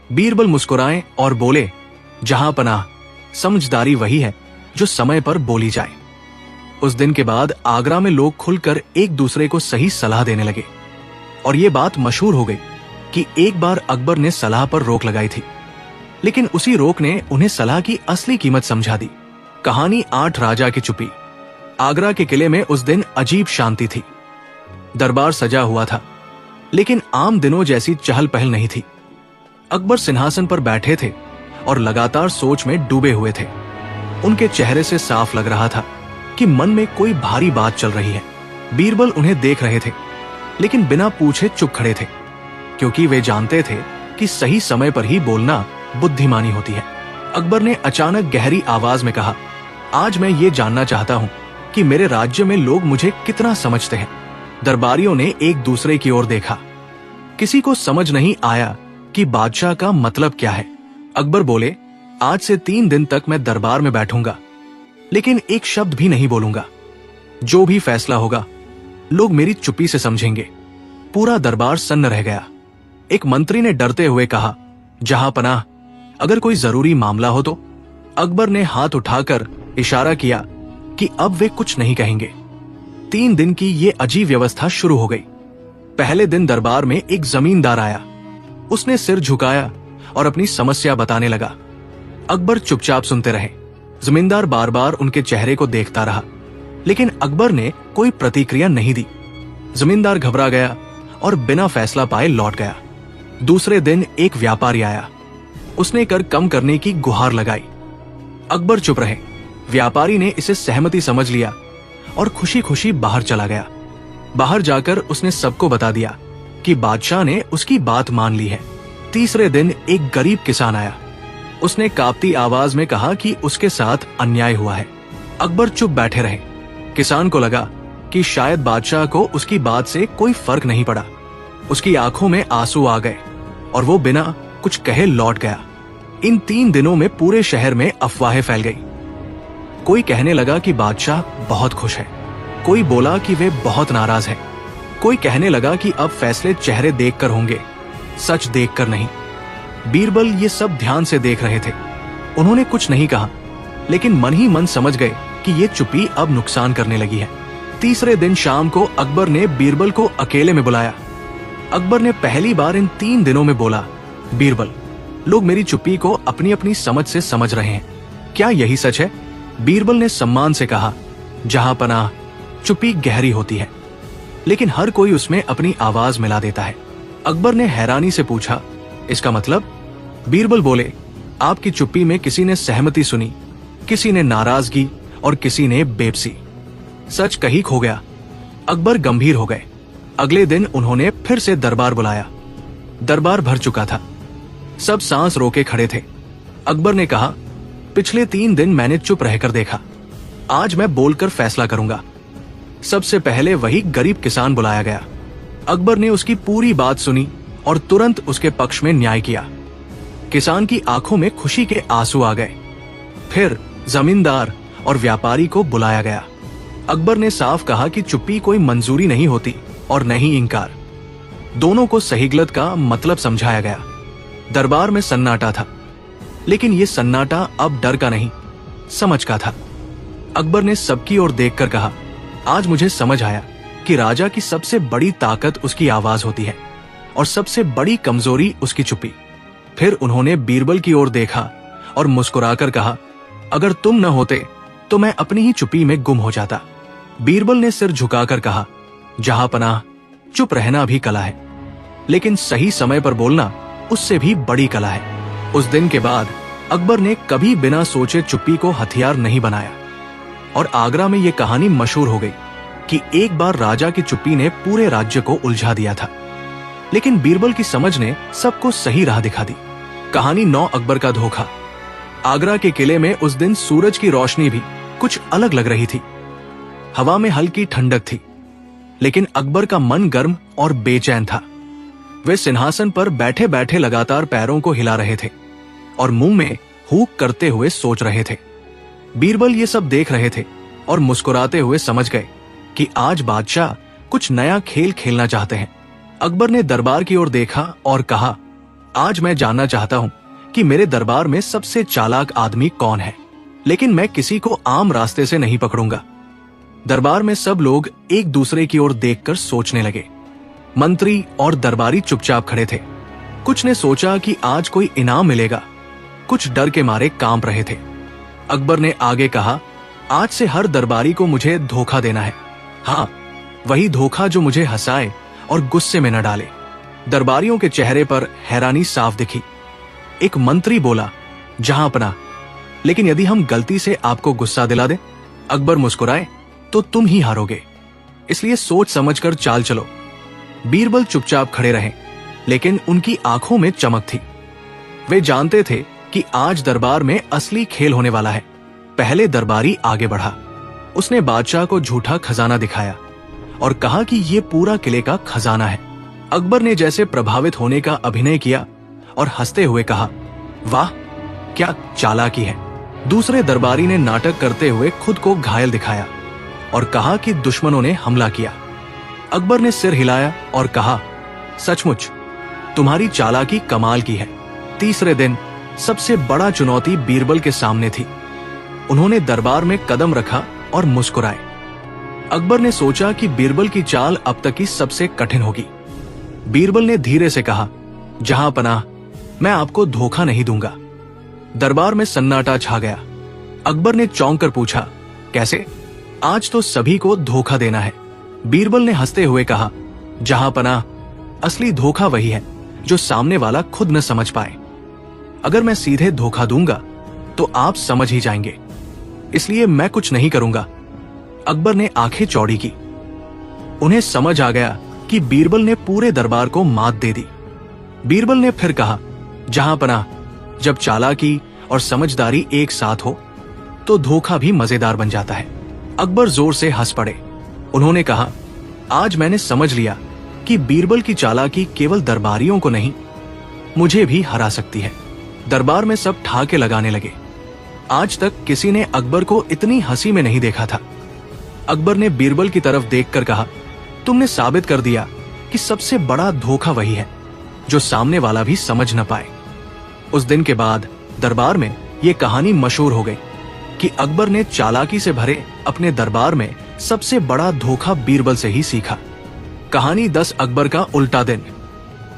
बीरबल मुस्कुराए और बोले, जहां पनाह, समझदारी वही है जो समय पर बोली जाए। उस दिन के बाद आगरा में लोग खुलकर एक दूसरे को सही सलाह देने लगे और ये बात मशहूर हो गई कि एक बार अकबर ने सलाह पर रोक लगाई थी, लेकिन उसी रोक ने उन्हें सलाह की असली कीमत समझा दी। कहानी 8 राजा की चुप्पी। आगरा के किले में उस दिन अजीब शांति थी। दरबार सजा हुआ था, लेकिन आम दिनों जैसी चहल पहल नहीं थी। अकबर सिंहासन पर बैठे थे और लगातार सोच में डूबे हुए थे। उनके चेहरे से साफ लग रहा था कि मन में कोई भारी बात चल रही है। बीरबल उन्हें देख रहे थे, लेकिन बिना पूछे चुप खड़े थे, क्योंकि वे जानते थे कि सही समय पर ही बोलना बुद्धिमानी होती है। अकबर ने अचानक गहरी आवाज में कहा, आज मैं ये जानना चाहता हूं कि मेरे राज्य में लोग मुझे कितना समझते हैं। दरबारियों ने एक दूसरे की ओर देखा। किसी को समझ नहीं आया कि बादशाह का मतलब क्या है। अकबर बोले, आज से 3 दिन तक मैं दरबार में बैठूंगा, लेकिन एक शब्द भी नहीं बोलूंगा। जो भी फैसला होगा लोग मेरी चुप्पी से समझेंगे। पूरा दरबार सन्न रह गया। एक मंत्री ने डरते हुए कहा, जहां पनाह, अगर कोई जरूरी मामला हो तो। अकबर ने हाथ उठाकर इशारा किया कि अब वे कुछ नहीं कहेंगे। 3 दिन की ये अजीब व्यवस्था शुरू हो गई। पहले दिन दरबार में एक जमींदार आया। उसने सिर झुकाया और अपनी समस्या बताने लगा। अकबर चुपचाप सुनते रहे। जमींदार बार बार उनके चेहरे को देखता रहा, लेकिन अकबर ने कोई प्रतिक्रिया नहीं दी। जमींदार घबरा गया और बिना फैसला पाए लौट गया। दूसरे दिन एक व्यापारी आया। उसने कर कम करने की गुहार लगाई। अकबर चुप रहे। व्यापारी ने इसे सहमति समझ लिया और खुशी खुशी बाहर चला गया। बाहर जाकर उसने सबको बता दिया कि बादशाह ने उसकी बात मान ली है। तीसरे दिन एक गरीब किसान आया। उसने कांपती आवाज में कहा कि उसके साथ अन्याय हुआ है। अकबर चुप बैठे रहे। किसान को लगा कि शायद बादशाह को उसकी बात से कोई फर्क नहीं पड़ा। उसकी आंखों में आंसू आ गए और वो बिना कुछ कहे लौट गया। इन 3 दिनों में पूरे शहर में अफवाहें फैल गई। कोई कहने लगा कि बादशाह बहुत खुश है, कोई बोला कि वे बहुत नाराज है, कोई कहने लगा कि अब फैसले चेहरे देखकर होंगे, सच देखकर नहीं। बीरबल ये सब ध्यान से देख रहे थे। उन्होंने कुछ नहीं कहा, लेकिन मन ही मन समझ गए कि ये चुप्पी अब नुकसान करने लगी है। तीसरे दिन शाम को अकबर ने बीरबल को अकेले में बुलाया। अकबर ने पहली बार इन 3 दिनों में बोला, बीरबल, लोग मेरी चुप्पी को अपनी अपनी समझ से समझ रहे हैं। क्या यही सच है? बीरबल ने सम्मान से कहा, जहां पनाह, चुप्पी गहरी होती है, लेकिन हर कोई उसमें अपनी आवाज मिला देता है। अकबर ने हैरानी से पूछा, इसका मतलब? बीरबल बोले, आपकी चुप्पी में किसी ने सहमति सुनी, किसी ने नाराजगी और किसी ने बेबसी। सच कही खो गया। अकबर गंभीर हो गए। अगले दिन उन्होंने फिर से दरबार बुलाया। दरबार भर चुका था। सब सांस रोके खड़े थे। अकबर ने कहा, पिछले 3 दिन मैंने चुप रहकर देखा, आज मैं बोलकर फैसला करूंगा। सबसे पहले वही गरीब किसान बुलाया गया। अकबर ने उसकी पूरी बात सुनी और तुरंत उसके पक्ष में न्याय किया। किसान की आंखों में खुशी के आंसू आ गए। फिर जमींदार और व्यापारी को बुलाया गया। अकबर ने साफ कहा कि चुप्पी कोई मंजूरी नहीं होती और नहीं इनकार। दोनों को सही गलत का मतलब समझाया गया। दरबार में सन्नाटा था, लेकिन यह सन्नाटा अब डर का नहीं, समझ का था। अकबर ने सबकी ओर देखकर कहा, आज मुझे समझ आया कि राजा की सबसे बड़ी ताकत उसकी आवाज होती है और सबसे बड़ी कमजोरी उसकी चुप्पी। फिर उन्होंने बीरबल की ओर देखा और मुस्कुराकर कहा, अगर तुम न होते तो मैं अपनी ही चुप्पी में गुम हो जाता। बीरबल ने सिर झुकाकर कहा, जहां पनाह, चुप रहना भी कला है, लेकिन सही समय पर बोलना उससे भी बड़ी कला है। उस दिन के बाद अकबर ने कभी बिना सोचे चुप्पी को हथियार नहीं बनाया और आगरा में यह कहानी मशहूर हो गई कि एक बार राजा की चुप्पी ने पूरे राज्य को उलझा दिया था। लेकिन बीरबल की समझ ने सबको सही राह दिखा दी। कहानी 9 अकबर का धोखा। आगरा के किले में उस दिन सूरज की रोशनी भी कुछ अलग लग रही थी। हवा में हल्की ठंडक थी, लेकिन अकबर का मन गर्म और बेचैन था। वे सिंहासन पर बैठे बैठे लगातार पैरों को हिला रहे थे और मुंह में हूक करते हुए सोच रहे थे। बीरबल ये सब देख रहे थे और मुस्कुराते हुए समझ गए कि आज बादशाह कुछ नया खेल खेलना चाहते हैं। अकबर ने दरबार की ओर देखा और कहा, आज मैं जानना चाहता हूं कि मेरे दरबार में सबसे चालाक आदमी कौन है, लेकिन मैं किसी को आम रास्ते से नहीं पकड़ूंगा। दरबार में सब लोग एक दूसरे की ओर देखकर सोचने लगे। मंत्री और दरबारी चुपचाप खड़े थे। कुछ ने सोचा कि आज कोई इनाम मिलेगा, कुछ डर के मारे कांप रहे थे। अकबर ने आगे कहा, आज से हर दरबारी को मुझे धोखा देना है। हाँ, वही धोखा जो मुझे हंसाए और गुस्से में न डाले। दरबारियों के चेहरे पर हैरानी साफ दिखी। एक मंत्री बोला, जहांपना, लेकिन यदि हम गलती से आपको गुस्सा दिला दें? अकबर मुस्कुराए, तो तुम ही हारोगे, इसलिए सोच समझकर चाल चलो। बीरबल चुपचाप खड़े रहे, लेकिन उनकी आंखों में चमक थी। वे जानते थे कि आज दरबार में असली खेल होने वाला है। पहले दरबारी आगे बढ़ा। उसने बादशाह को झूठा खजाना दिखाया और कहा कि यह पूरा किले का खजाना है। अकबर ने जैसे प्रभावित होने का अभिनय किया और हंसते हुए कहा, वाह, क्या चालाकी है। दूसरे दरबारी ने नाटक करते हुए खुद को घायल दिखाया और कहा कि दुश्मनों ने हमला किया। अकबर ने सिर हिलाया और कहा, सचमुच तुम्हारी चालाकी कमाल की है। तीसरे दिन सबसे बड़ा चुनौती बीरबल के सामने थी। उन्होंने दरबार में कदम रखा और मुस्कुराए। अकबर ने सोचा कि बीरबल की चाल अब तक की सबसे कठिन होगी। बीरबल ने धीरे से कहा, जहांपनाह, मैं आपको धोखा नहीं दूंगा। दरबार में सन्नाटा छा गया। अकबर ने चौंक कर पूछा, कैसे? आज तो सभी को धोखा देना है। बीरबल ने हंसते हुए कहा, जहांपनाह, असली धोखा वही है जो सामने वाला खुद न समझ पाए। अगर मैं सीधे धोखा दूंगा तो आप समझ ही जाएंगे, इसलिए मैं कुछ नहीं करूंगा। अकबर ने आंखें चौड़ी की। उन्हें समझ आ गया कि बीरबल ने पूरे दरबार को मात दे दी। बीरबल ने फिर कहा, जहांपनाह, जब चालाकी और समझदारी एक साथ हो तो धोखा भी मजेदार बन जाता है। अकबर जोर से हंस पड़े। उन्होंने कहा, आज मैंने समझ लिया कि बीरबल की चालाकी केवल दरबारियों को नहीं, मुझे भी हरा सकती है। दरबार में सब ठहाके लगाने लगे। आज तक किसी ने अकबर को इतनी हंसी में नहीं देखा था। अकबर ने बीरबल की तरफ देखकर कहा, तुमने साबित कर दिया कि सबसे बड़ा धोखा वही है जो सामने वाला भी समझ न पाए। उस दिन के बाद दरबार में यह कहानी मशहूर हो गई कि अकबर ने चालाकी से भरे अपने दरबार में सबसे बड़ा धोखा बीरबल से ही सीखा। कहानी 10 अकबर का उल्टा दिन।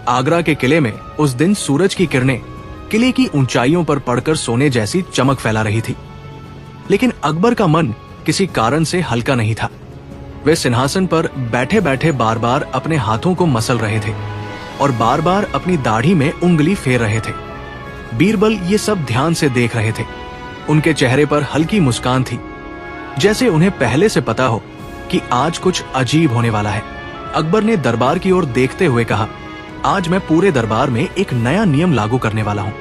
आगरा के किले में उस दिन सूरज की किरणें किले की ऊंचाइयों पर पड़कर सोने जैसी चमक फैला रही थी, लेकिन अकबर का मन किसी कारण से हल्का नहीं था। वे सिंहासन पर बैठे बैठे बार बार अपने हाथों को मसल रहे थे और बार बार अपनी दाढ़ी में उंगली फेर रहे थे। बीरबल ये सब ध्यान से देख रहे थे। उनके चेहरे पर हल्की मुस्कान थी, जैसे उन्हें पहले से पता हो कि आज कुछ अजीब होने वाला है। अकबर ने दरबार की ओर देखते हुए कहा, आज मैं पूरे दरबार में एक नया नियम लागू करने वाला हूं।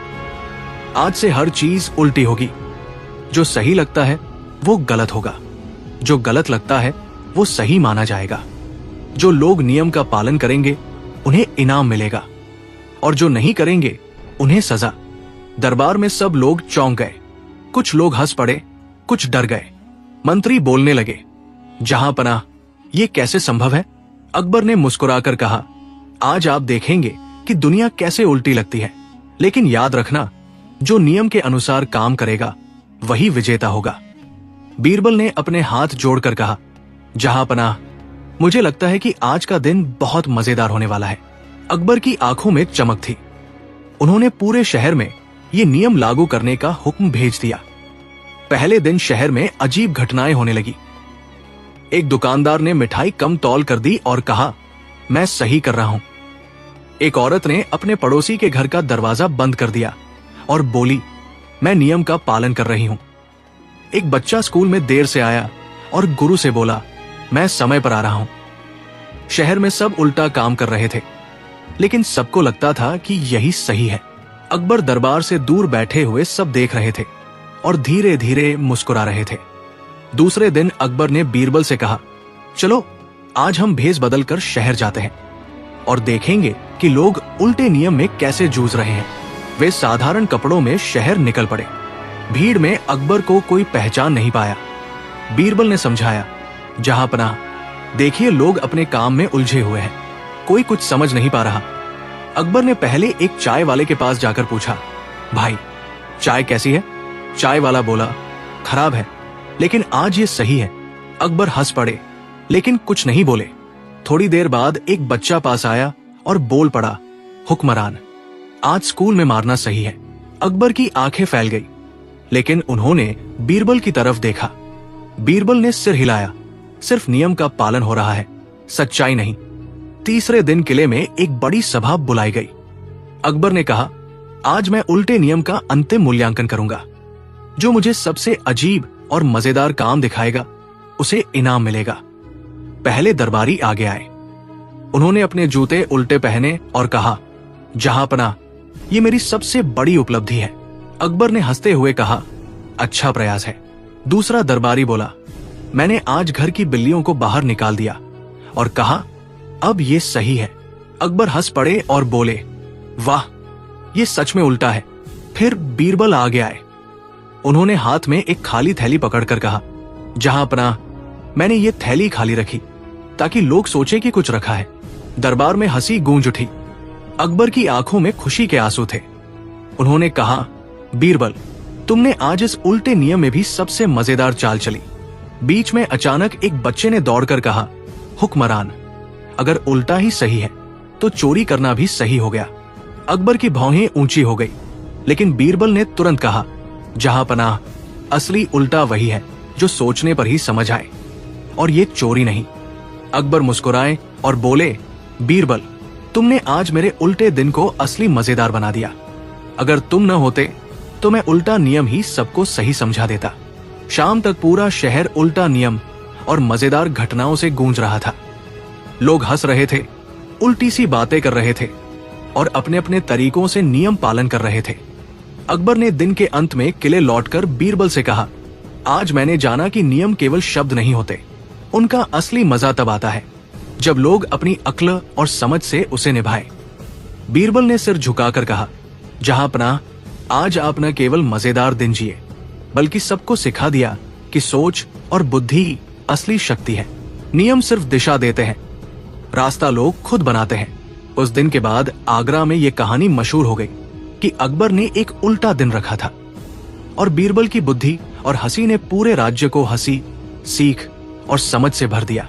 आज से हर चीज उल्टी होगी। जो सही लगता है वो गलत होगा, जो गलत लगता है वो सही माना जाएगा। जो लोग नियम का पालन करेंगे उन्हें इनाम मिलेगा और जो नहीं करेंगे उन्हें सजा। दरबार में सब लोग चौंक गए। कुछ लोग हंस पड़े, कुछ डर गए। मंत्री बोलने लगे, जहांपनाह, ये कैसे संभव है? अकबर ने मुस्कुराकर कहा, आज आप देखेंगे कि दुनिया कैसे उल्टी लगती है, लेकिन याद रखना, जो नियम के अनुसार काम करेगा वही विजेता होगा। बीरबल ने अपने हाथ जोड़कर कहा, जहांपनाह, मुझे लगता है कि आज का दिन बहुत मजेदार होने वाला है। अकबर की आंखों में चमक थी। उन्होंने पूरे शहर में ये नियम लागू करने का हुक्म भेज दिया। पहले दिन शहर में अजीब घटनाएं होने लगी। एक दुकानदार ने मिठाई कम तौल कर दी और कहा, मैं सही कर रहा हूं। एक औरत ने अपने पड़ोसी के घर का दरवाजा बंद कर दिया और बोली, मैं नियम का पालन कर रही हूं। एक बच्चा स्कूल में देर से आया और गुरु से बोला, मैं समय पर आ रहा हूं। शहर में सब उल्टा काम कर रहे थे। लेकिन सबको लगता था कि यही सही है। अकबर दरबार से दूर बैठे हुए सब देख रहे थे और धीरे धीरे मुस्कुरा रहे थे। दूसरे दिन अकबर ने बीरबल से कहा, चलो आज हम भेष बदलकर शहर जाते हैं और देखेंगे कि लोग उल्टे नियम में कैसे जूझ रहे हैं। वे साधारण कपड़ों में शहर निकल पड़े। भीड़ में अकबर को कोई पहचान नहीं पाया। बीरबल ने समझाया, जहांपनाह, देखिए लोग अपने काम में उलझे हुए हैं, कोई कुछ समझ नहीं पा रहा। अकबर ने पहले एक चाय वाले के पास जाकर पूछा, भाई चाय कैसी है? चाय वाला बोला, खराब है, लेकिन आज ये सही है। अकबर हंस पड़े, लेकिन कुछ नहीं बोले। थोड़ी देर बाद एक बच्चा पास आया और बोल पड़ा, हुक्मरान, आज स्कूल में मारना सही है। अकबर की आंखें फैल गई, लेकिन उन्होंने बीरबल की तरफ देखा। बीरबल ने सिर हिलाया, सिर्फ नियम का पालन हो रहा है, सच्चाई नहीं। तीसरे दिन किले में एक बड़ी सभा बुलाई गई। अकबर ने कहा, आज मैं उल्टे नियम का अंतिम मूल्यांकन करूंगा। जो मुझे सबसे अजीब और मजेदार काम दिखाएगा उसे इनाम मिलेगा। पहले दरबारी आगे आए। उन्होंने अपने जूते उल्टे पहने और कहा, जहांपनाह, ये मेरी सबसे बड़ी उपलब्धि है। अकबर ने हंसते हुए कहा, अच्छा प्रयास है। दूसरा दरबारी बोला, मैंने आज घर की बिल्लियों को बाहर निकाल दिया और कहा, अब ये सही है। अकबर हंस पड़े और बोले, वाह, ये सच में उल्टा है। फिर बीरबल आगे आए। उन्होंने हाथ में एक खाली थैली पकड़कर कहा, जहांपनाह, मैंने ये थैली खाली रखी ताकि लोग सोचे कि कुछ रखा है। दरबार में हंसी गूंज उठी। अकबर की आंखों में खुशी के आंसू थे। उन्होंने कहा, बीरबल, तुमने आज इस उल्टे नियम में भी सबसे मजेदार चाल चली। बीच में अचानक एक बच्चे ने दौड़कर कहा, हुक्मरान, अगर उल्टा ही सही है तो चोरी करना भी सही हो गया। अकबर की भौहें ऊंची हो गई, लेकिन बीरबल ने तुरंत कहा, जहांपनाह, असली उल्टा वही है जो सोचने पर ही समझ आए, और ये चोरी नहीं। अकबर मुस्कुराए और बोले, बीरबल, तुमने आज मेरे उल्टे दिन को असली मजेदार बना दिया। अगर तुम न होते तो मैं उल्टा नियम ही सबको सही समझा देता। शाम तक पूरा शहर उल्टा नियम और मजेदार घटनाओं से गूंज रहा था। लोग हंस रहे थे, उल्टी सी बातें कर रहे थे और अपने अपने तरीकों से नियम पालन कर रहे थे। अकबर ने दिन के अंत में किले लौटकर बीरबल से कहा, आज मैंने जाना कि नियम केवल शब्द नहीं होते, उनका असली मजा तब आता है जब लोग अपनी अक्ल और समझ से उसे निभाएं। बीरबल ने सिर झुकाकर कहा, जहांपनाह, आज आप न केवल मजेदार दिन जिए, बल्कि सबको सिखा दिया कि सोच और बुद्धि ही असली शक्ति है। नियम सिर्फ दिशा देते हैं, रास्ता लोग खुद बनाते हैं। उस दिन के बाद आगरा में ये कहानी मशहूर हो गई कि अकबर ने एक उल्टा दिन रखा था और बीरबल की बुद्धि और हंसी ने पूरे राज्य को हंसी, सीख और समझ से भर दिया।